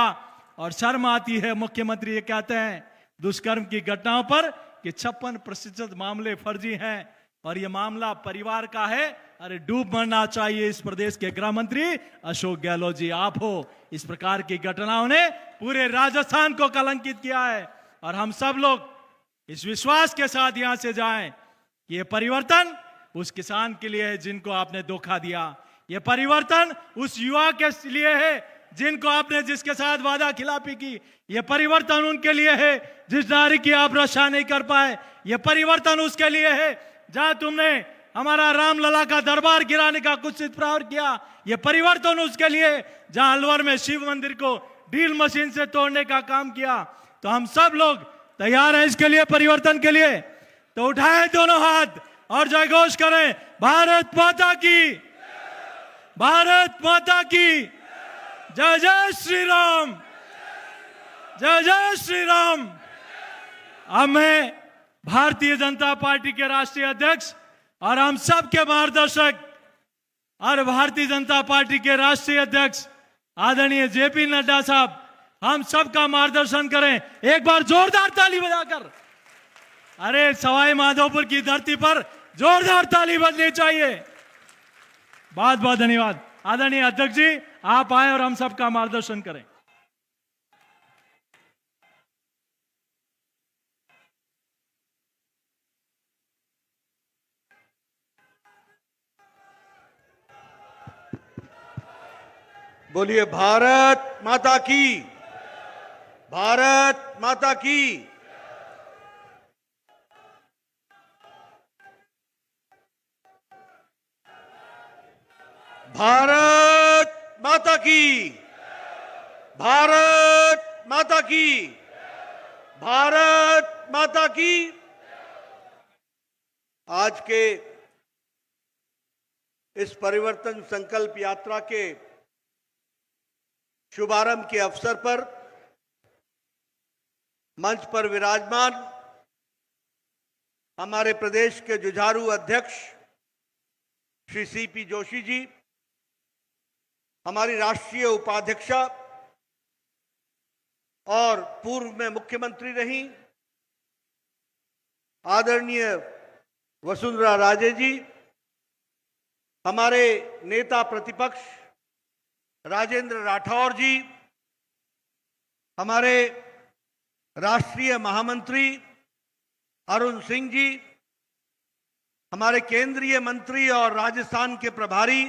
और शर्म आती है। मुख्यमंत्री ये कहते हैं दुष्कर्म की घटनाओं पर कि 56% मामले फर्जी हैं और ये मामला परिवार का है। अरे डूब मरना चाहिए इस प्रदेश के गृह मंत्री अशोक गहलोत जी आप हो। इस प्रकार की घटनाओं ने पूरे राजस्थान को कलंकित किया है और हम सब लोग इस विश्वास के साथ यहां से जाएं कि ये परिवर्तन उस किसान के लिए है जिनको आपने धोखा दिया, ये परिवर्तन उस युवा के लिए है जिनको आपने जिसके साथ वादा खिलाफी की, ये परिवर्तन उनके लिए है जिस नारी की आप रक्षा नहीं कर पाए, ये परिवर्तन उसके लिए है जहां तुमने हमारा रामलला का दरबार गिराने का कुत्सित प्रहार किया, ये परिवर्तन उसके लिए जहां अलवर में शिव मंदिर को ड्रिल मशीन से तोड़ने का काम किया। तो हम सब लोग तैयार हैं इसके लिए, परिवर्तन के लिए। तो उठाएं दोनों हाथ और जयघोष करें भारत माता की, भारत माता की जय जय श्री राम, जय जय श्री राम। अब मैं भारतीय जनता पार्टी के राष्ट्रीय अध्यक्ष और हम सब के मार्गदर्शक और भारतीय जनता पार्टी के राष्ट्रीय अध्यक्ष आदरणीय जेपी नड्डा साहब हम सब का मार्गदर्शन करें। एक बार जोरदार ताली बजाकर, अरे सवाई माधोपुर की धरती पर जोरदार ताली बजनी चाहिए। बहुत बहुत धन्यवाद। आदरणीय अध्यक्ष जी आप आए और हम सबका मार्गदर्शन करें। बोलिए भारत माता की, भारत माता की। भारत माता की, भारत माता की, भारत माता की। आज के इस परिवर्तन संकल्प यात्रा के शुभारंभ के अवसर पर मंच पर विराजमान हमारे प्रदेश के जुझारू अध्यक्ष श्री सीपी जोशी जी, हमारी राष्ट्रीय उपाध्यक्षा और पूर्व में मुख्यमंत्री रही आदरणीय वसुंधरा राजे जी, हमारे नेता प्रतिपक्ष राजेंद्र राठौर जी, हमारे राष्ट्रीय महामंत्री अरुण सिंह जी, हमारे केंद्रीय मंत्री और राजस्थान के प्रभारी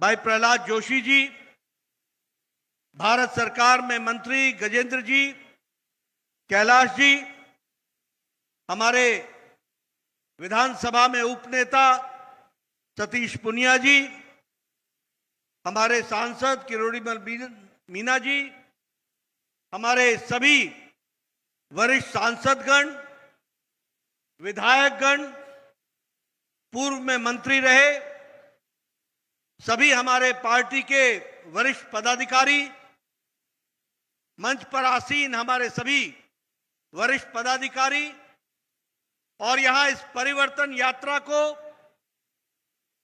भाई प्रहलाद जोशी जी, भारत सरकार में मंत्री गजेंद्र जी, कैलाश जी, हमारे विधानसभा में उपनेता सतीश पुनिया जी, हमारे सांसद किरोड़ीमल मीना जी, हमारे सभी वरिष्ठ सांसदगण, विधायकगण, पूर्व में मंत्री रहे सभी हमारे पार्टी के वरिष्ठ पदाधिकारी, मंच पर आसीन हमारे सभी वरिष्ठ पदाधिकारी और यहां इस परिवर्तन यात्रा को,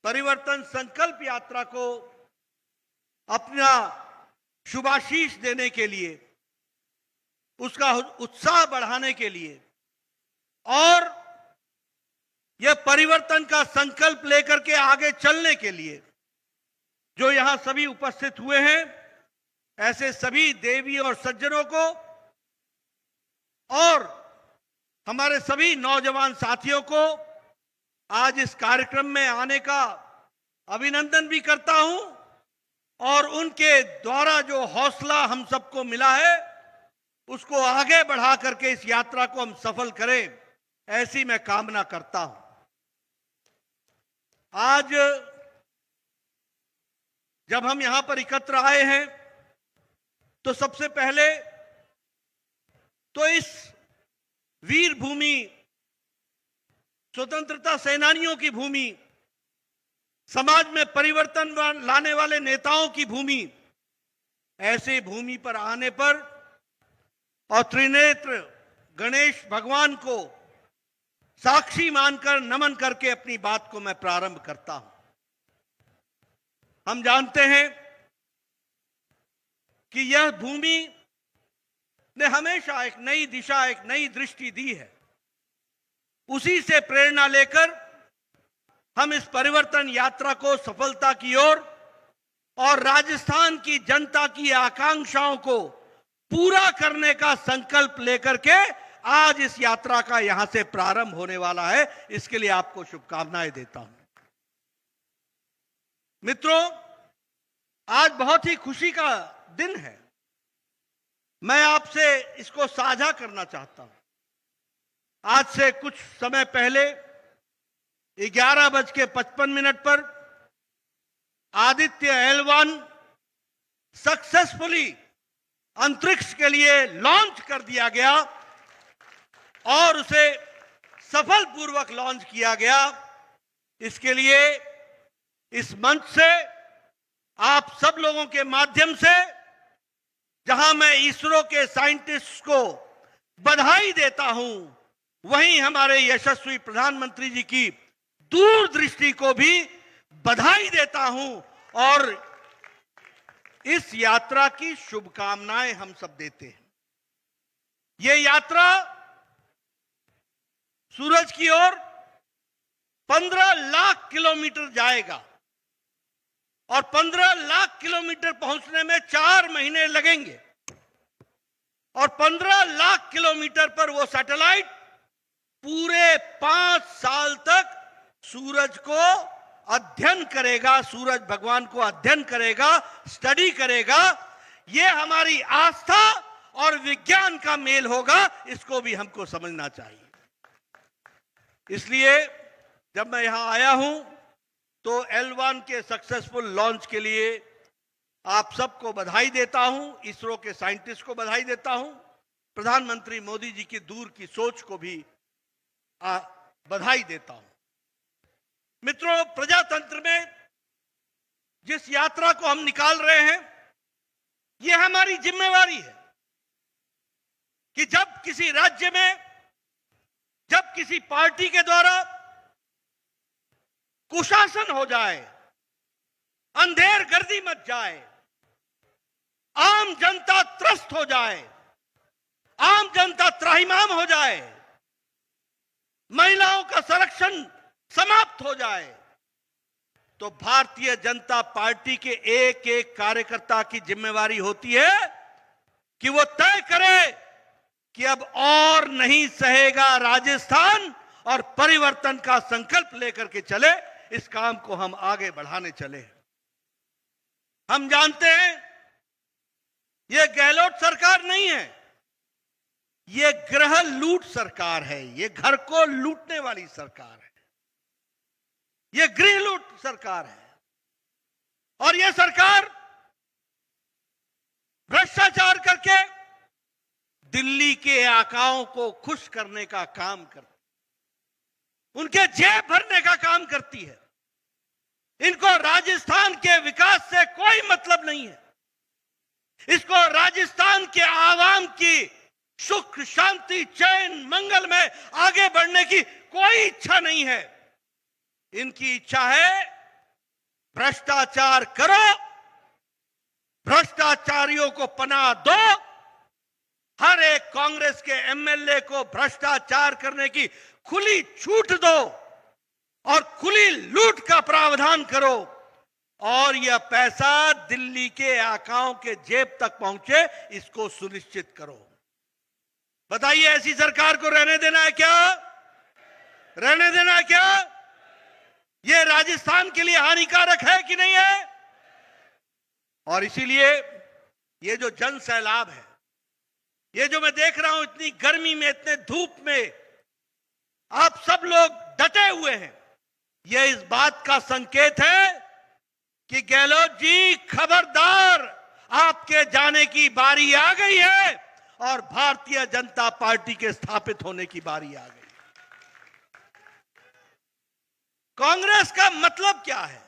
परिवर्तन संकल्प यात्रा को अपना शुभाशीष देने के लिए, उसका उत्साह बढ़ाने के लिए और यह परिवर्तन का संकल्प लेकर के आगे चलने के लिए जो यहां सभी उपस्थित हुए हैं, ऐसे सभी देवी और सज्जनों को और हमारे सभी नौजवान साथियों को आज इस कार्यक्रम में आने का अभिनंदन भी करता हूं और उनके द्वारा जो हौसला हम सबको मिला है उसको आगे बढ़ा करके इस यात्रा को हम सफल करें, ऐसी मैं कामना करता हूं। आज जब हम यहां पर एकत्र आए हैं तो सबसे पहले तो इस वीर भूमि, स्वतंत्रता सेनानियों की भूमि, समाज में परिवर्तन लाने वाले नेताओं की भूमि, ऐसे भूमि पर आने पर और त्रिनेत्र गणेश भगवान को साक्षी मानकर नमन करके अपनी बात को मैं प्रारंभ करता हूं। हम जानते हैं कि यह भूमि ने हमेशा एक नई दिशा, एक नई दृष्टि दी है। उसी से प्रेरणा लेकर हम इस परिवर्तन यात्रा को सफलता की ओर और राजस्थान की जनता की आकांक्षाओं को पूरा करने का संकल्प लेकर के आज इस यात्रा का यहां से प्रारंभ होने वाला है। इसके लिए आपको शुभकामनाएं देता हूं। मित्रों, आज बहुत ही खुशी का दिन है। मैं आपसे इसको साझा करना चाहता हूं। आज से कुछ समय पहले 11:55 पर आदित्य L1 सक्सेसफुली अंतरिक्ष के लिए लॉन्च कर दिया गया और उसे सफलपूर्वक लॉन्च किया गया। इसके लिए इस मंच से आप सब लोगों के माध्यम से, जहां मैं इसरो के साइंटिस्ट को बधाई देता हूं, वहीं हमारे यशस्वी प्रधानमंत्री जी की दूरदृष्टि को भी बधाई देता हूं और इस यात्रा की शुभकामनाएं हम सब देते हैं। यह यात्रा सूरज की ओर 15 लाख किलोमीटर जाएगा और 15 लाख किलोमीटर पहुंचने में 4 महीने लगेंगे और 15 लाख किलोमीटर पर वो सैटेलाइट पूरे 5 साल तक सूरज को अध्ययन करेगा, सूरज भगवान को अध्ययन करेगा, स्टडी करेगा, ये हमारी आस्था और विज्ञान का मेल होगा, इसको भी हमको समझना चाहिए। इसलिए जब मैं यहां आया हूं तो L1 के सक्सेसफुल लॉन्च के लिए आप सबको बधाई देता हूं, इसरो के साइंटिस्ट को बधाई देता हूं, प्रधानमंत्री मोदी जी की दूर की सोच को भी बधाई देता हूं। मित्रों, प्रजातंत्र में जिस यात्रा को हम निकाल रहे हैं, यह हमारी जिम्मेवारी है कि जब किसी राज्य में, जब किसी पार्टी के द्वारा कुशासन हो जाए, अंधेर गर्दी मच जाए, आम जनता त्रस्त हो जाए, आम जनता त्राहिमाम हो जाए, महिलाओं का संरक्षण समाप्त हो जाए, तो भारतीय जनता पार्टी के एक एक कार्यकर्ता की जिम्मेवारी होती है कि वो तय करे कि अब और नहीं सहेगा राजस्थान, और परिवर्तन का संकल्प लेकर के चले, इस काम को हम आगे बढ़ाने चले। हम जानते हैं यह गहलोत सरकार नहीं है, यह गृह लूट सरकार है, यह घर को लूटने वाली सरकार है, यह गृह लूट सरकार है। और यह सरकार भ्रष्टाचार करके दिल्ली के आकाओं को खुश करने का काम करती, उनके जेब भरने का काम करती है। इनको राजस्थान के विकास से कोई मतलब नहीं है, इसको राजस्थान के आवाम की सुख शांति चैन मंगल में आगे बढ़ने की कोई इच्छा नहीं है। इनकी इच्छा है भ्रष्टाचार करो, भ्रष्टाचारियों को पनाह दो, हर एक कांग्रेस के एमएलए को भ्रष्टाचार करने की खुली छूट दो और खुली लूट का प्रावधान करो, और यह पैसा दिल्ली के आकाओं के जेब तक पहुंचे, इसको सुनिश्चित करो। बताइए, ऐसी सरकार को रहने देना है क्या? रहने देना है क्या? यह राजस्थान के लिए हानिकारक है कि नहीं है? और इसीलिए ये जो जन सैलाब है, ये जो मैं देख रहा हूं इतनी गर्मी में, इतने धूप में आप सब लोग डटे हुए हैं, यह इस बात का संकेत है कि गहलोत जी खबरदार, आपके जाने की बारी आ गई है और भारतीय जनता पार्टी के स्थापित होने की बारी आ गई। कांग्रेस का मतलब क्या है?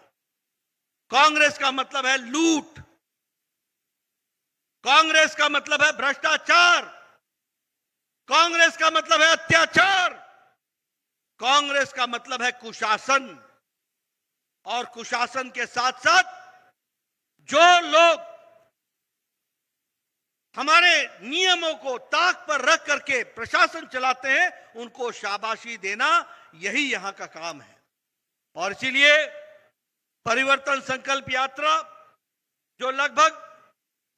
कांग्रेस का मतलब है लूट, कांग्रेस का मतलब है भ्रष्टाचार, कांग्रेस का मतलब है अत्याचार, कांग्रेस का मतलब है कुशासन। और कुशासन के साथ साथ जो लोग हमारे नियमों को ताक पर रख करके प्रशासन चलाते हैं, उनको शाबाशी देना, यही यहां का काम है। और इसीलिए परिवर्तन संकल्प यात्रा जो लगभग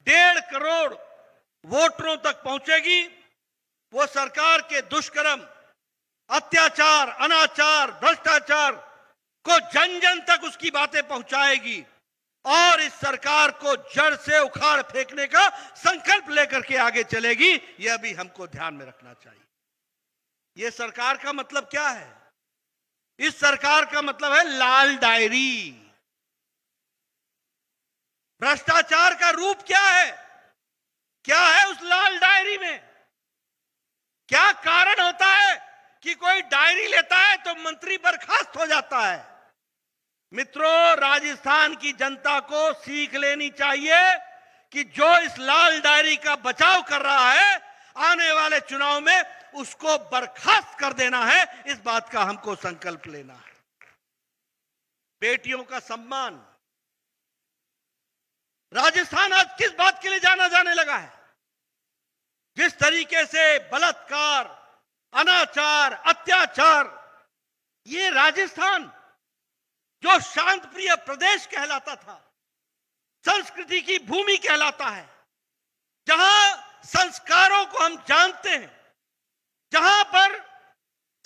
1.5 करोड़ वोटरों तक पहुंचेगी, वो सरकार के दुष्कर्म, अत्याचार, अनाचार, भ्रष्टाचार को जन जन तक उसकी बातें पहुंचाएगी और इस सरकार को जड़ से उखाड़ फेंकने का संकल्प लेकर के आगे चलेगी। यह भी हमको ध्यान में रखना चाहिए। यह सरकार का मतलब क्या है? इस सरकार का मतलब है लाल डायरी। भ्रष्टाचार का रूप क्या है? क्या है उस लाल डायरी में? क्या कारण होता है कि कोई डायरी लेता है तो मंत्री बर्खास्त हो जाता है? मित्रों, राजस्थान की जनता को सीख लेनी चाहिए कि जो इस लाल डायरी का बचाव कर रहा है, आने वाले चुनाव में उसको बर्खास्त कर देना है। इस बात का हमको संकल्प लेना है। बेटियों का सम्मान, राजस्थान आज किस बात के लिए जाना जाने लगा है? जिस तरीके से बलात्कार, अनाचार, अत्याचार, ये राजस्थान जो शांत प्रिय प्रदेश कहलाता था, संस्कृति की भूमि कहलाता है, जहां संस्कारों को हम जानते हैं, जहां पर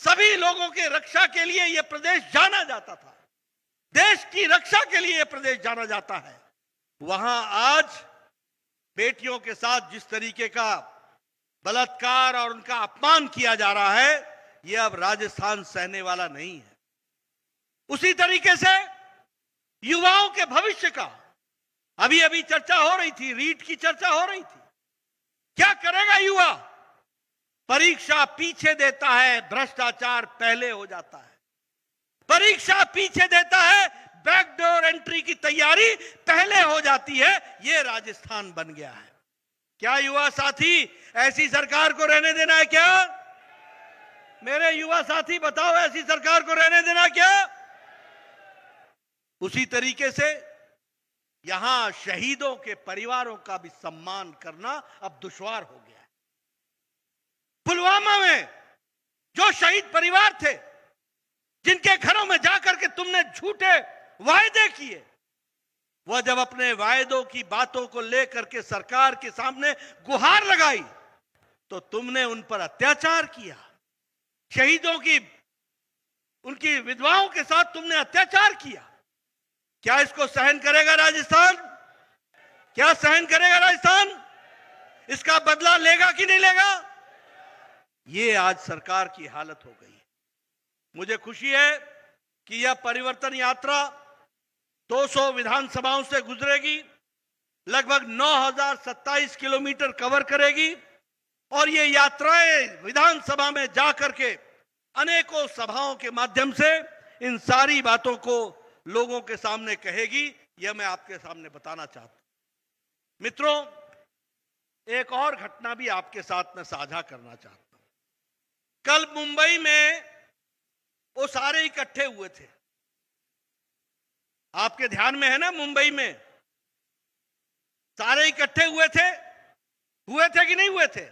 सभी लोगों के रक्षा के लिए यह प्रदेश जाना जाता था, देश की रक्षा के लिए प्रदेश जाना जाता है, वहां आज बेटियों के साथ जिस तरीके का बलात्कार और उनका अपमान किया जा रहा है, यह अब राजस्थान सहने वाला नहीं है। उसी तरीके से युवाओं के भविष्य का अभी अभी चर्चा हो रही थी, रीट की चर्चा हो रही थी। क्या करेगा युवा? परीक्षा पीछे देता है, भ्रष्टाचार पहले हो जाता है। परीक्षा पीछे देता है, बैकडोर एंट्री की तैयारी पहले हो जाती है। यह राजस्थान बन गया है। क्या युवा साथी ऐसी सरकार को रहने देना है क्या? मेरे युवा साथी बताओ, ऐसी सरकार को रहने देना क्या? उसी तरीके से यहां शहीदों के परिवारों का भी सम्मान करना अब दुश्वार हो गया है। पुलवामा में जो शहीद परिवार थे, जिनके घरों में जाकर के तुमने झूठे वायदे किए, वह जब अपने वायदों की बातों को लेकर के सरकार के सामने गुहार लगाई तो तुमने उन पर अत्याचार किया। शहीदों की, उनकी विधवाओं के साथ तुमने अत्याचार किया। क्या इसको सहन करेगा राजस्थान? क्या सहन करेगा राजस्थान? इसका बदला लेगा कि नहीं लेगा? यह आज सरकार की हालत हो गई है। मुझे खुशी है कि यह परिवर्तन यात्रा 200 विधानसभाओं से गुजरेगी, लगभग 9027 किलोमीटर कवर करेगी और ये यात्राएं विधानसभा में जाकर के अनेकों सभाओं के माध्यम से इन सारी बातों को लोगों के सामने कहेगी। यह मैं आपके सामने बताना चाहता हूं। मित्रों, एक और घटना भी आपके साथ में साझा करना चाहता हूं। कल मुंबई में वो सारे इकट्ठे हुए थे, आपके ध्यान में है ना? मुंबई में सारे इकट्ठे हुए थे कि नहीं हुए थे?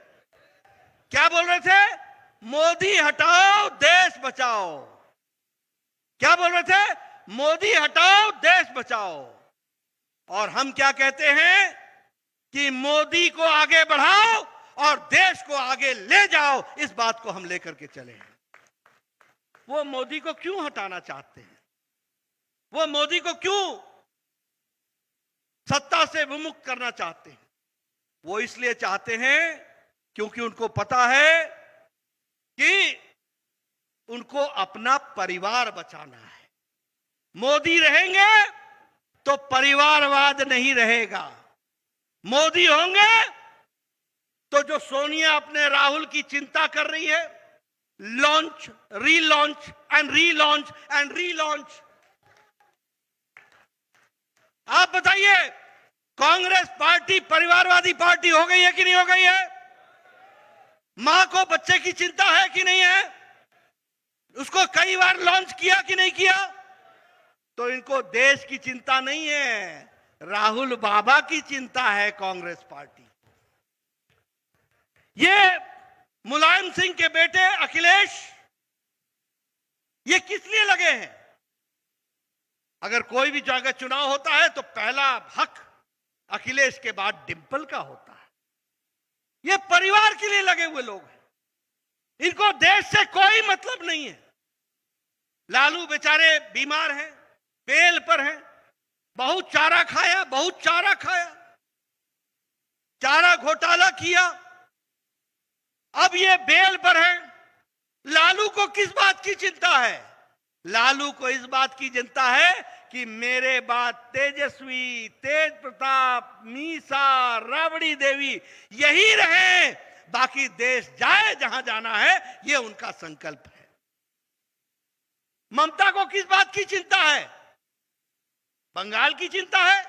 क्या बोल रहे थे? मोदी हटाओ देश बचाओ। क्या बोल रहे थे? मोदी हटाओ देश बचाओ। और हम क्या कहते हैं कि मोदी को आगे बढ़ाओ और देश को आगे ले जाओ। इस बात को हम लेकर के चले हैं। वो मोदी को क्यों हटाना चाहते हैं? वो मोदी को क्यों सत्ता से विमुक्त करना चाहते हैं? वो इसलिए चाहते हैं क्योंकि उनको पता है कि उनको अपना परिवार बचाना है। मोदी रहेंगे तो परिवारवाद नहीं रहेगा। मोदी होंगे तो जो सोनिया अपने राहुल की चिंता कर रही है, launch, relaunch and relaunch and relaunch, आप बताइए, कांग्रेस पार्टी परिवारवादी पार्टी हो गई है कि नहीं हो गई है? मां को बच्चे की चिंता है कि नहीं है? उसको कई बार लॉन्च किया कि नहीं किया? तो इनको देश की चिंता नहीं है, राहुल बाबा की चिंता है कांग्रेस पार्टी। ये मुलायम सिंह के बेटे अखिलेश, ये किस लिए लगे हैं? अगर कोई भी जगह चुनाव होता है तो पहला हक अखिलेश के बाद डिंपल का होता है। ये परिवार के लिए लगे हुए लोग हैं, इनको देश से कोई मतलब नहीं है। लालू बेचारे बीमार हैं, बेल पर हैं, बहुत चारा खाया, बहुत चारा खाया, चारा घोटाला किया, अब ये बेल पर हैं। लालू को किस बात की चिंता है? लालू को इस बात की चिंता है कि मेरे बाद तेजस्वी, तेज प्रताप, मीसा, राबड़ी देवी यही रहे, बाकी देश जाए जहां जाना है, यह उनका संकल्प है। ममता को किस बात की चिंता है? बंगाल की चिंता है?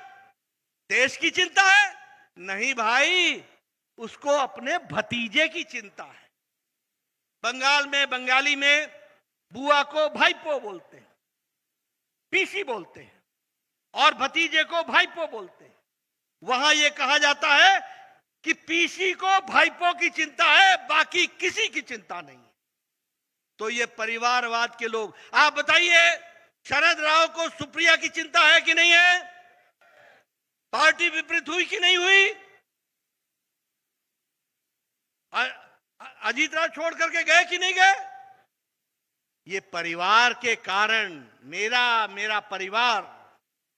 देश की चिंता है? नहीं भाई, उसको अपने भतीजे की चिंता है। बंगाल में, बंगाली में बुआ को भाईपो बोलते हैं, पीसी बोलते हैं, और भतीजे को भाईपो बोलते हैं। वहां यह कहा जाता है कि पीसी को भाईपो की चिंता है, बाकी किसी की चिंता नहीं है। तो ये परिवारवाद के लोग, आप बताइए, शरद राव को सुप्रिया की चिंता है कि नहीं है? पार्टी विपरीत हुई कि नहीं हुई? अजीत राव छोड़ करके गए कि नहीं गए? ये परिवार के कारण, मेरा परिवार।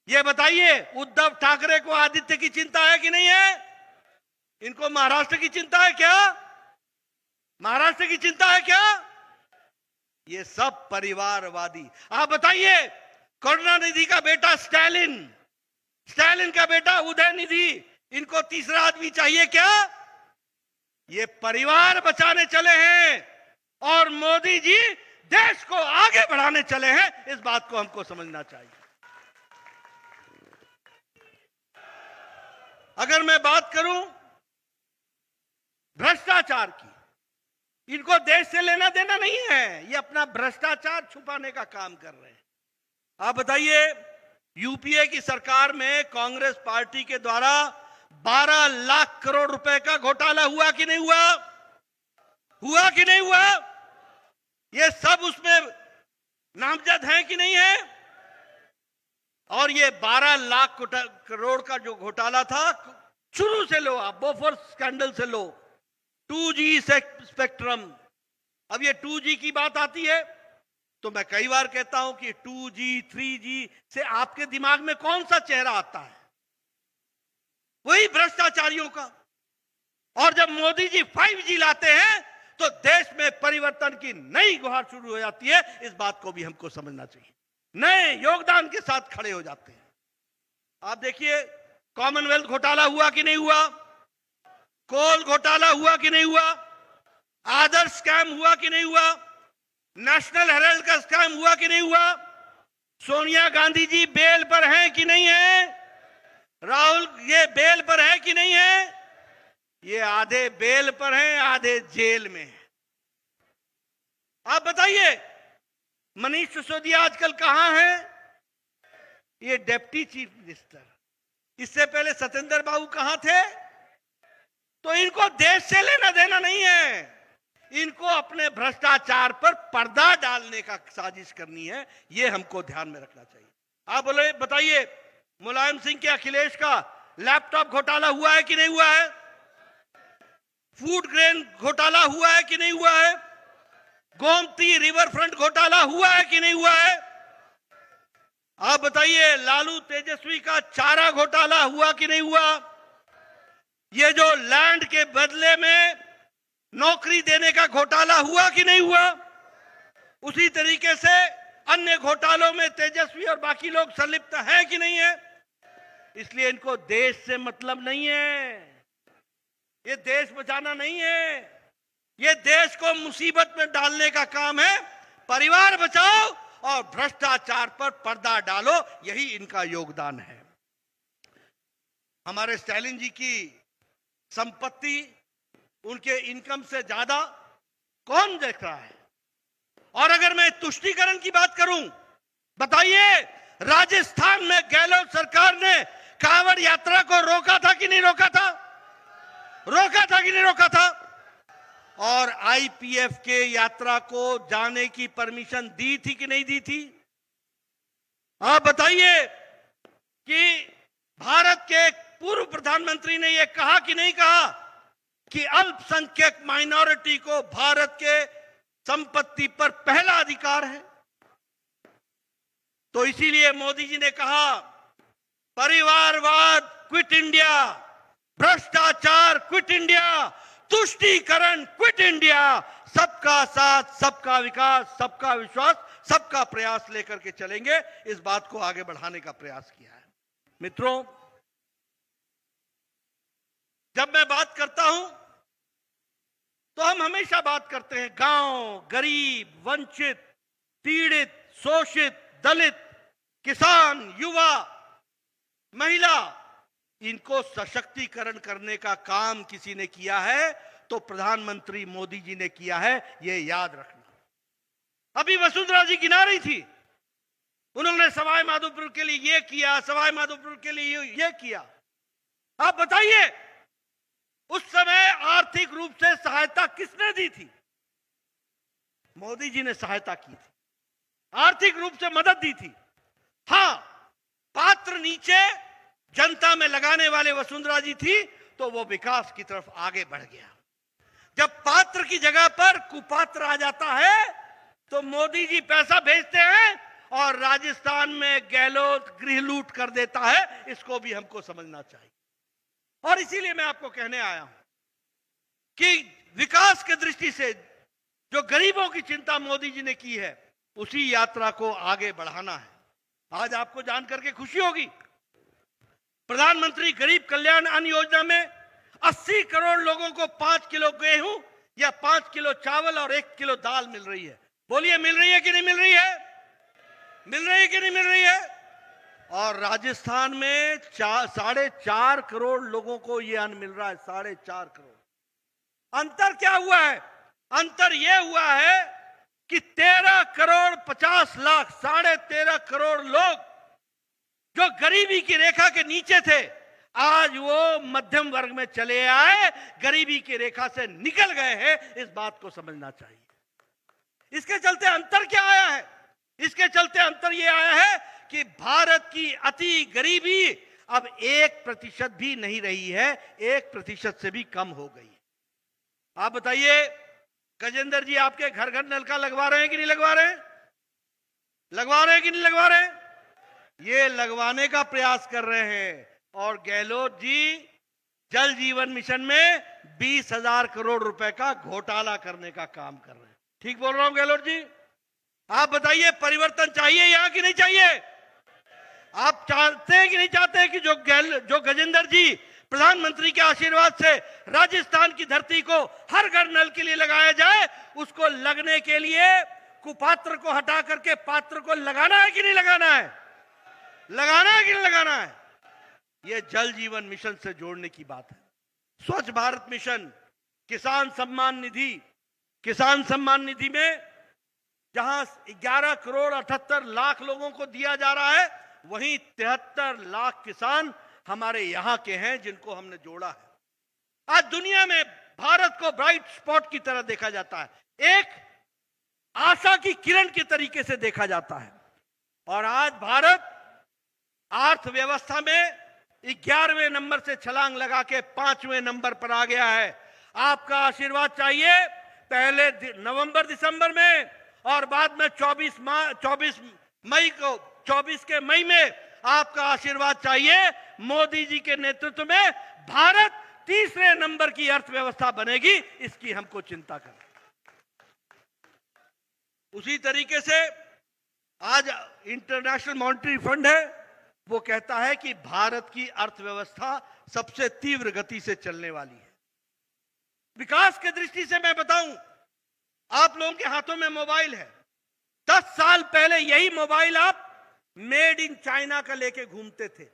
ये बताइए, उद्धव ठाकरे को आदित्य की चिंता है कि नहीं है? इनको महाराष्ट्र की चिंता है क्या? महाराष्ट्र की चिंता है क्या? ये सब परिवारवादी। आप बताइए, करुणानिधि का बेटा स्टैलिन का बेटा उदयनिधि, इनको तीसरा आदमी चाहिए क्या? ये परिवार बचाने चले हैं और मोदी जी देश को आगे बढ़ाने चले हैं। इस बात को हमको समझना चाहिए। अगर मैं बात करूं भ्रष्टाचार की, इनको देश से लेना देना नहीं है, ये अपना भ्रष्टाचार छुपाने का काम कर रहे हैं। आप बताइए, यूपीए की सरकार में कांग्रेस पार्टी के द्वारा 12 लाख करोड़ रुपए का घोटाला हुआ कि नहीं हुआ? हुआ कि नहीं हुआ? ये सब उसमें नामजद है कि नहीं है? और ये 12 लाख करोड़ का जो घोटाला था, शुरू से लो आप, बोफोर्स स्कैंडल से लो, 2G स्पेक्ट्रम। अब ये 2G की बात आती है तो मैं कई बार कहता हूं कि 2G 3G से आपके दिमाग में कौन सा चेहरा आता है? वही भ्रष्टाचारियों का। और जब मोदी जी 5G लाते हैं तो देश में परिवर्तन की नई गुहार शुरू हो जाती है। इस बात को भी हमको समझना चाहिए। नए योगदान के साथ खड़े हो जाते हैं। आप देखिए, कॉमनवेल्थ घोटाला हुआ कि नहीं हुआ? कोल घोटाला हुआ कि नहीं हुआ? आदर्श स्कैम हुआ कि नहीं हुआ? नेशनल हेराल्ड का स्कैम हुआ कि नहीं हुआ? सोनिया गांधी जी बेल पर हैं कि नहीं है? राहुल ये बेल पर है कि नहीं है? ये आधे बेल पर हैं, आधे जेल में हैं। आप बताइए, मनीष सिसोदिया आजकल कहां है? ये डिप्टी चीफ मिनिस्टर। इससे पहले सत्येंद्र बाबू कहां थे? तो इनको देश से लेना देना नहीं है, इनको अपने भ्रष्टाचार पर पर्दा डालने का साजिश करनी है। ये हमको ध्यान में रखना चाहिए। आप बोले, बताइए, मुलायम सिंह के अखिलेश का लैपटॉप घोटाला हुआ है कि नहीं हुआ है? फूड ग्रेन घोटाला हुआ है कि नहीं हुआ है? गोमती रिवर फ्रंट घोटाला हुआ है कि नहीं हुआ है? आप बताइए, लालू तेजस्वी का चारा घोटाला हुआ कि नहीं हुआ? ये जो लैंड के बदले में नौकरी देने का घोटाला हुआ कि नहीं हुआ? उसी तरीके से अन्य घोटालों में तेजस्वी और बाकी लोग संलिप्त हैं कि नहीं है? इसलिए इनको देश से मतलब नहीं है। ये देश बचाना नहीं है, ये देश को मुसीबत में डालने का काम है। परिवार बचाओ और भ्रष्टाचार पर पर्दा डालो, यही इनका योगदान है। हमारे स्टालिन जी की संपत्ति, उनके इनकम से ज्यादा कौन देख रहा है? और अगर मैं तुष्टीकरण की बात करूं, बताइए, राजस्थान में गहलोत सरकार ने कांवड़ यात्रा को रोका था कि नहीं रोका था? रोका था कि नहीं रोका था? और आईपीएफ के यात्रा को जाने की परमिशन दी थी कि नहीं दी थी? आप बताइए कि भारत के पूर्व प्रधानमंत्री ने यह कहा कि नहीं कहा कि अल्पसंख्यक माइनॉरिटी को भारत के संपत्ति पर पहला अधिकार है? तो इसीलिए मोदी जी ने कहा, परिवारवाद क्विट इंडिया, भ्रष्टाचार क्विट इंडिया, तुष्टीकरण क्विट इंडिया, सबका साथ, सबका विकास, सबका विश्वास, सबका प्रयास लेकर के चलेंगे। इस बात को आगे बढ़ाने का प्रयास किया है। मित्रों, जब मैं बात करता हूं तो हम हमेशा बात करते हैं गांव, गरीब, वंचित, पीड़ित, शोषित, दलित, किसान, युवा, महिला, इनको सशक्तिकरण करने का काम किसी ने किया है तो प्रधानमंत्री मोदी जी ने किया है, ये याद रखना। अभी वसुंधरा जी गिना रही थी, उन्होंने सवाई माधोपुर के लिए ये किया, सवाई माधोपुर के लिए ये किया। आप बताइए, उस समय आर्थिक रूप से सहायता किसने दी थी? मोदी जी ने सहायता की थी, आर्थिक रूप से मदद दी थी। हां, पात्र नीचे जनता में लगाने वाले वसुंधरा जी थी तो वो विकास की तरफ आगे बढ़ गया। जब पात्र की जगह पर कुपात्र आ जाता है तो मोदी जी पैसा भेजते हैं और राजस्थान में गहलोत गृह लूट कर देता है। इसको भी हमको समझना चाहिए। और इसीलिए मैं आपको कहने आया हूं कि विकास की दृष्टि से जो गरीबों की चिंता मोदी जी ने की है, उसी यात्रा को आगे बढ़ाना है। आज आपको जानकर के खुशी होगी, प्रधानमंत्री गरीब कल्याण अन्न योजना में 80 करोड़ लोगों को 5 किलो गेहूं या 5 किलो चावल और 1 किलो दाल मिल रही है। बोलिए, मिल रही है कि नहीं मिल रही है? मिल रही है कि नहीं मिल रही है? और राजस्थान में 4.5 करोड़ लोगों को यह अन्न मिल रहा है। 4.5 करोड़। अंतर क्या हुआ है? अंतर यह हुआ है कि 13 करोड़ 50 लाख 13.5 करोड़ लोग जो गरीबी की रेखा के नीचे थे, आज वो मध्यम वर्ग में चले आए, गरीबी की रेखा से निकल गए हैं। इस बात को समझना चाहिए। इसके चलते अंतर क्या आया है? इसके चलते अंतर यह आया है कि भारत की अति गरीबी अब 1% भी नहीं रही है, 1% से भी कम हो गई है। आप बताइए, गजेंद्र जी आपके घर घर नलका लगवा रहे हैं कि नहीं लगवा रहे हैं? लगवा रहे हैं कि नहीं लगवा रहे हैं? ये लगवाने का प्रयास कर रहे हैं। और गहलोत जी जल जीवन मिशन में 20,000 करोड़ रुपए का घोटाला करने का काम कर रहे हैं। ठीक बोल रहा हूं गहलोत जी? आप बताइए, परिवर्तन चाहिए यहां कि नहीं चाहिए? आप चाहते हैं कि नहीं चाहते हैं कि जो गजेंद्र जी प्रधानमंत्री के आशीर्वाद से राजस्थान की धरती को हर घर नल के लिए लगाया जाए, उसको लगने के लिए कुपात्र को हटा करके पात्र को लगाना है कि नहीं लगाना है? लगाना है कि नहीं लगाना है? यह जल जीवन मिशन से जोड़ने की बात है। स्वच्छ भारत मिशन, किसान सम्मान निधि में जहां 11 करोड़ 78 लाख लोगों को दिया जा रहा है, वहीं 73 लाख किसान हमारे यहां के हैं जिनको हमने जोड़ा है। आज दुनिया में भारत को ब्राइट स्पॉट की तरह देखा जाता है, एक आशा की किरण के तरीके से देखा जाता है। और आज भारत अर्थव्यवस्था में 11वें नंबर से छलांग लगा के 5वें नंबर पर आ गया है। आपका आशीर्वाद चाहिए। पहले नवंबर दिसंबर में और बाद में 24 मई में आपका आशीर्वाद चाहिए। मोदी जी के नेतृत्व में भारत तीसरे नंबर की अर्थव्यवस्था बनेगी, इसकी हमको चिंता करनी। उसी तरीके से आज इंटरनेशनल मॉनेटरी फंड है, वो कहता है कि भारत की अर्थव्यवस्था सबसे तीव्र गति से चलने वाली है। विकास की दृष्टि से मैं बताऊं, आप लोगों के हाथों में मोबाइल है। 10 साल पहले यही मोबाइल आप मेड इन चाइना का लेके घूमते थे।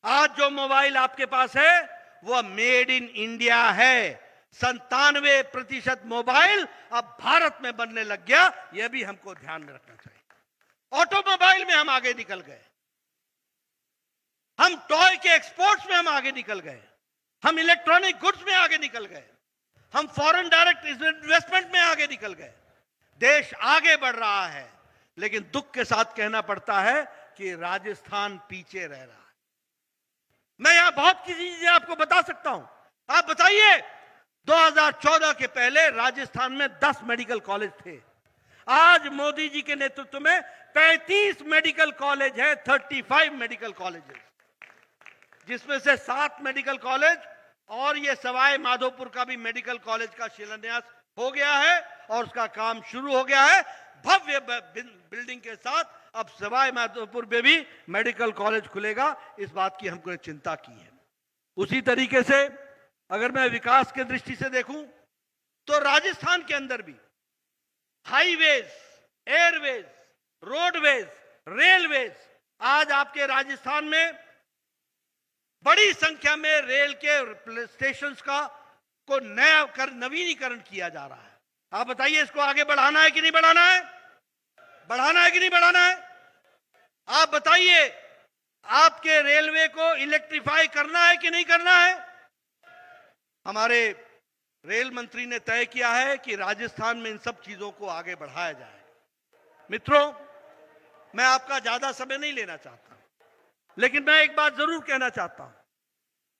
आज जो मोबाइल आपके पास है वह मेड इन इंडिया है। 97% मोबाइल अब भारत में बनने लग गया, यह भी हमको ध्यान में रखना चाहिए। ऑटोमोबाइल में हम आगे निकल गए, हम टॉय के एक्सपोर्ट्स में हम आगे निकल गए, हम इलेक्ट्रॉनिक गुड्स में आगे निकल गए, हम फॉरेन डायरेक्ट इन्वेस्टमेंट में आगे निकल गए। देश आगे बढ़ रहा है, लेकिन दुख के साथ कहना पड़ता है कि राजस्थान पीछे रह रहा है। मैं यहां बहुत सी चीजें आपको बता सकता हूं। आप बताइए, 2014 के पहले राजस्थान में 10 मेडिकल कॉलेज थे। आज मोदी जी के नेतृत्व में 35 मेडिकल कॉलेज है, 35 मेडिकल कॉलेजेस, जिसमें से 7 मेडिकल कॉलेज और ये सवाई माधोपुर का भी मेडिकल कॉलेज का शिलान्यास हो गया है और उसका काम शुरू हो गया है। भव्य बिल्डिंग के साथ अब सवाई माधोपुर में भी मेडिकल कॉलेज खुलेगा, इस बात की हमको चिंता की है। उसी तरीके से अगर मैं विकास के दृष्टि से देखूं तो राजस्थान के अंदर भी हाईवेज, एयरवेज, रोडवेज, रेलवेज, आज आपके राजस्थान में बड़ी संख्या में रेल के स्टेशंस को नवीनीकरण किया जा रहा है। आप बताइए, इसको आगे बढ़ाना है कि नहीं बढ़ाना है? बढ़ाना है कि नहीं बढ़ाना है? आप बताइए, आपके रेलवे को इलेक्ट्रीफाई करना है कि नहीं करना है? हमारे रेल मंत्री ने तय किया है कि राजस्थान में इन सब चीजों को आगे बढ़ाया जाए। मित्रों, मैं आपका ज्यादा समय नहीं लेना चाहता, लेकिन मैं एक बात जरूर कहना चाहता हूं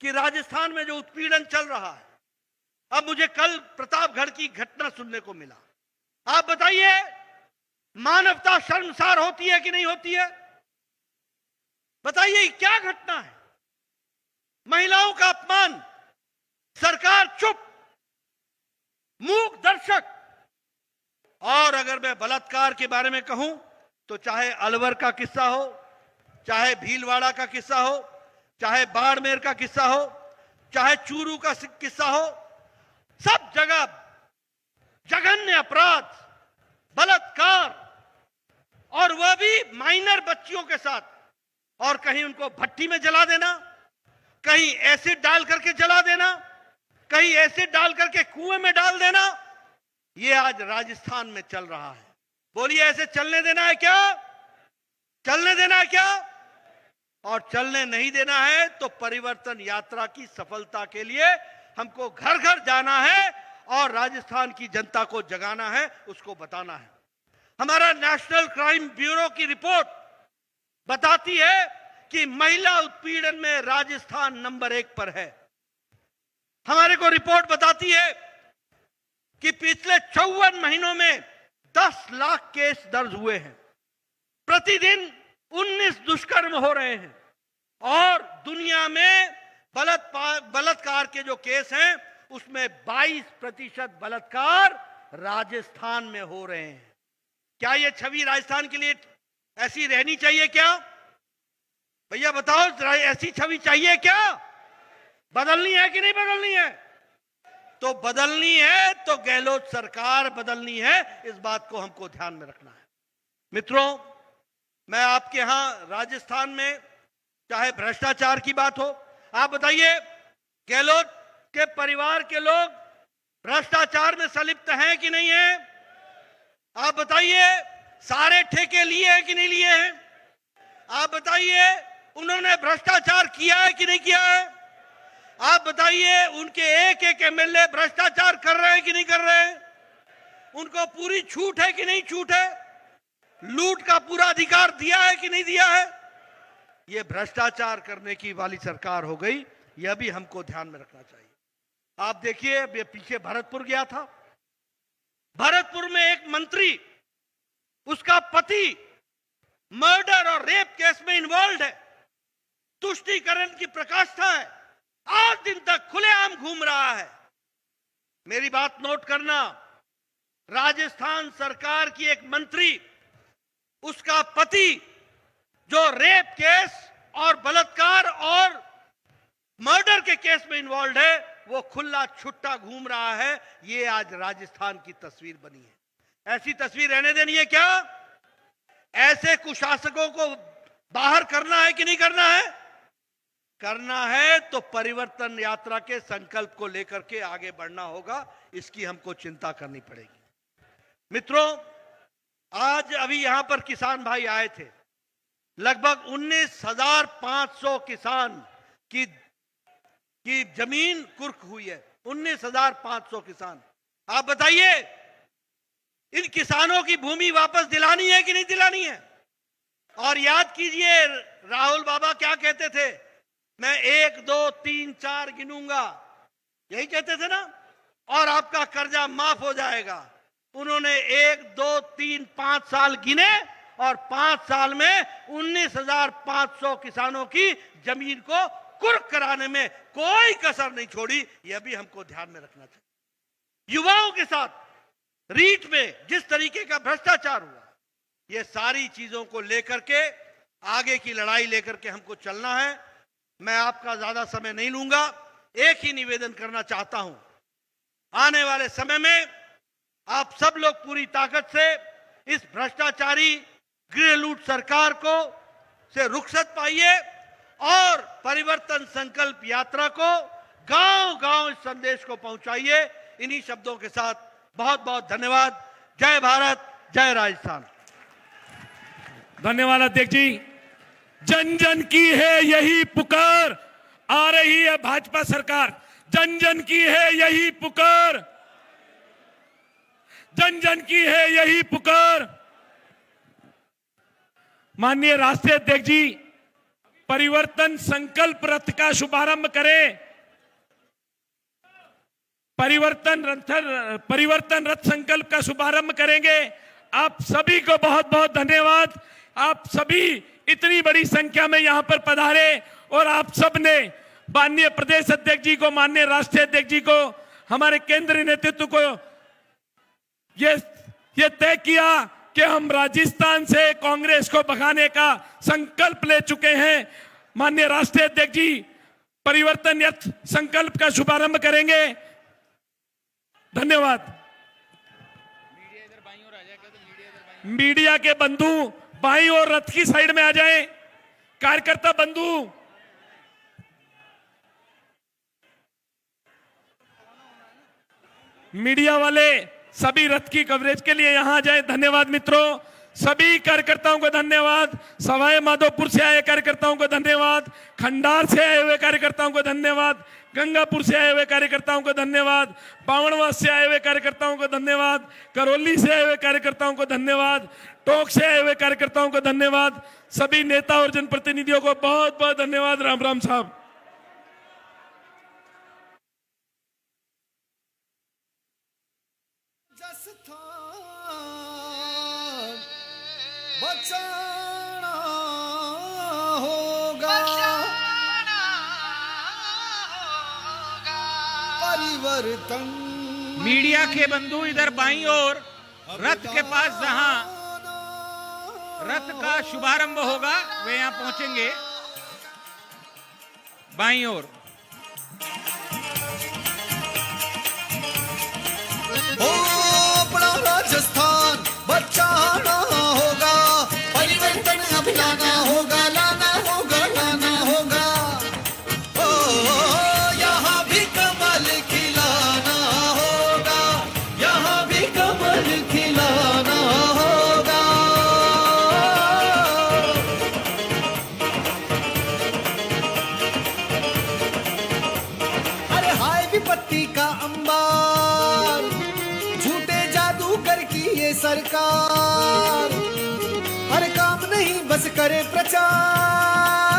कि राजस्थान में जो उत्पीड़न चल रहा है, अब मुझे कल प्रतापगढ़ की घटना सुनने को मिला। आप बताइए, मानवता शर्मसार होती है कि नहीं होती है? बताइए क्या घटना है? महिलाओं का अपमान, सरकार चुप, मूक दर्शक। और अगर मैं बलात्कार के बारे में कहूं तो चाहे अलवर का किस्सा हो, चाहे भीलवाड़ा का किस्सा हो, चाहे बाड़मेर का किस्सा हो, चाहे चूरू का किस्सा हो, सब जगह जघन्य अपराध, बलात्कार, और वह भी माइनर बच्चियों के साथ। और कहीं उनको भट्टी में जला देना, कहीं एसिड डाल करके जला देना, कहीं एसिड डाल करके कुएं में डाल देना। यह आज राजस्थान में चल रहा है। बोलिए ऐसे चलने देना है क्या? चलने देना है क्या? और चलने नहीं देना है तो परिवर्तन यात्रा की सफलता के लिए हमको घर घर जाना है और राजस्थान की जनता को जगाना है, उसको बताना है। हमारा नेशनल क्राइम ब्यूरो की रिपोर्ट बताती है कि महिला उत्पीड़न में राजस्थान नंबर 1 पर है। हमारे को रिपोर्ट बताती है कि पिछले 54 महीनों में 10 लाख केस दर्ज हुए हैं। प्रतिदिन 19 दुष्कर्म हो रहे हैं और दुनिया में बलात्कार के जो केस हैं उसमें 22% बलात्कार राजस्थान में हो रहे हैं। क्या यह छवि राजस्थान के लिए ऐसी रहनी चाहिए क्या? भैया बताओ, ऐसी छवि चाहिए क्या? बदलनी है कि नहीं बदलनी है? तो बदलनी है तो गहलोत सरकार बदलनी है, इस बात को हमको ध्यान में रखना है। मित्रों, मैं आपके यहां राजस्थान में चाहे भ्रष्टाचार की बात हो, आप बताइए गहलोत के परिवार के लोग भ्रष्टाचार में संलिप्त हैं कि नहीं है? आप बताइए सारे ठेके लिए हैं कि नहीं लिए हैं? आप बताइए उन्होंने भ्रष्टाचार किया है कि नहीं किया है? आप बताइए उनके एक एक एमएलए भ्रष्टाचार कर रहे हैं कि नहीं कर रहे हैं? उनको पूरी छूट है कि नहीं छूट है? लूट का पूरा अधिकार दिया है कि नहीं दिया है? यह भ्रष्टाचार करने की वाली सरकार हो गई, यह भी हमको ध्यान में रखना चाहिए। आप देखिए, अब ये पीछे भरतपुर गया था, भरतपुर में एक मंत्री, उसका पति मर्डर और रेप केस में इन्वॉल्व है, तुष्टीकरण की प्रकाष्ठा है, 8 दिन तक खुलेआम घूम रहा है। मेरी बात नोट करना, राजस्थान सरकार की एक मंत्री, उसका पति जो रेप केस और बलात्कार और मर्डर के केस में इन्वॉल्व है, वो खुला छुट्टा घूम रहा है। ये आज राजस्थान की तस्वीर बनी है। ऐसी तस्वीर रहने देनी है क्या? ऐसे कुशासकों को बाहर करना है कि नहीं करना है? करना है तो परिवर्तन यात्रा के संकल्प को लेकर के आगे बढ़ना होगा, इसकी हमको चिंता करनी पड़ेगी। मित्रों, आज अभी यहां पर किसान भाई आए थे, लगभग 19,500 किसान की जमीन कुर्क हुई है। 19,500 किसान। आप बताइए इन किसानों की भूमि वापस दिलानी है कि नहीं दिलानी है? और याद कीजिए राहुल बाबा क्या कहते थे, मैं 1 2 3 4 गिनूंगा, यही कहते थे ना, और आपका कर्जा माफ हो जाएगा। उन्होंने 1 2 3 5 साल गिने और 5 साल में 19,500 किसानों की जमीन को कुर्क कराने में कोई कसर नहीं छोड़ी। यह भी हमको ध्यान में रखना चाहिए। युवाओं के साथ रीट में जिस तरीके का भ्रष्टाचार हुआ, यह सारी चीजों को लेकर के आगे की लड़ाई लेकर के हमको चलना है। मैं आपका ज्यादा समय नहीं लूंगा, एक ही निवेदन करना चाहता हूं, आने वाले समय में आप सब लोग पूरी ताकत से इस भ्रष्टाचारी गृह लूट सरकार को से रुखसत पाइए और परिवर्तन संकल्प यात्रा को गांव-गांव इस संदेश को पहुंचाइए। इन्हीं शब्दों के साथ बहुत बहुत धन्यवाद। जय भारत, जय राजस्थान। धन्यवाद अध्यक्ष जी। जन जन की है यही पुकार, आ रही है भाजपा सरकार। जन जन की है यही पुकार, जन जन की है यही पुकार। माननीय राष्ट्रीय अध्यक्ष जी परिवर्तन संकल्प रथ का शुभारंभ करें। परिवर्तन रथ संकल्प का शुभारंभ करेंगे। आप सभी को बहुत बहुत धन्यवाद। आप सभी इतनी बड़ी संख्या में यहां पर पधारे और आप सब ने माननीय प्रदेश अध्यक्ष जी को, माननीय राष्ट्रीय अध्यक्ष जी को, हमारे केंद्रीय नेतृत्व को ये तय किया कि हम राजस्थान से कांग्रेस को भगाने का संकल्प ले चुके हैं। माननीय राष्ट्रीय अध्यक्ष जी परिवर्तन यथ संकल्प का शुभारंभ करेंगे। धन्यवाद। मीडिया के बंधु बाईं और रथ की साइड में आ जाएं। कार्यकर्ता बंधु मीडिया वाले सभी रथ की कवरेज के लिए यहां आ जाए। धन्यवाद मित्रों, सभी कार्यकर्ताओं को धन्यवाद। सवाई माधोपुर से आए कार्यकर्ताओं को धन्यवाद। खंडार से आए हुए कार्यकर्ताओं को धन्यवाद। गंगापुर से आए हुए कार्यकर्ताओं को धन्यवाद। बावनवास से आए हुए कार्यकर्ताओं को धन्यवाद। करौली से आए हुए कार्यकर्ताओं को धन्यवाद। टोंक से आए हुए कार्यकर्ताओं को धन्यवाद। सभी नेता और जनप्रतिनिधियों को बहुत बहुत धन्यवाद। राम राम साहब। बचाना होगा, परिवर्तन। मीडिया के बंधु इधर बाईं ओर रथ के पास जहां रथ का शुभारंभ होगा वे यहां पहुंचेंगे। बाईं ओर अपना राजस्थान बचाना होगा, परिवर्तन अब लाना होगा, लाना होगा, लाना होगा। ओ यहाँ भी कमल खिलाना होगा, यहाँ भी कमल खिलाना होगा। अरे हाय विपत्ति का अंबार, झूठे जादूगर की ये सरकार, हर काम नहीं बस करे प्रचार।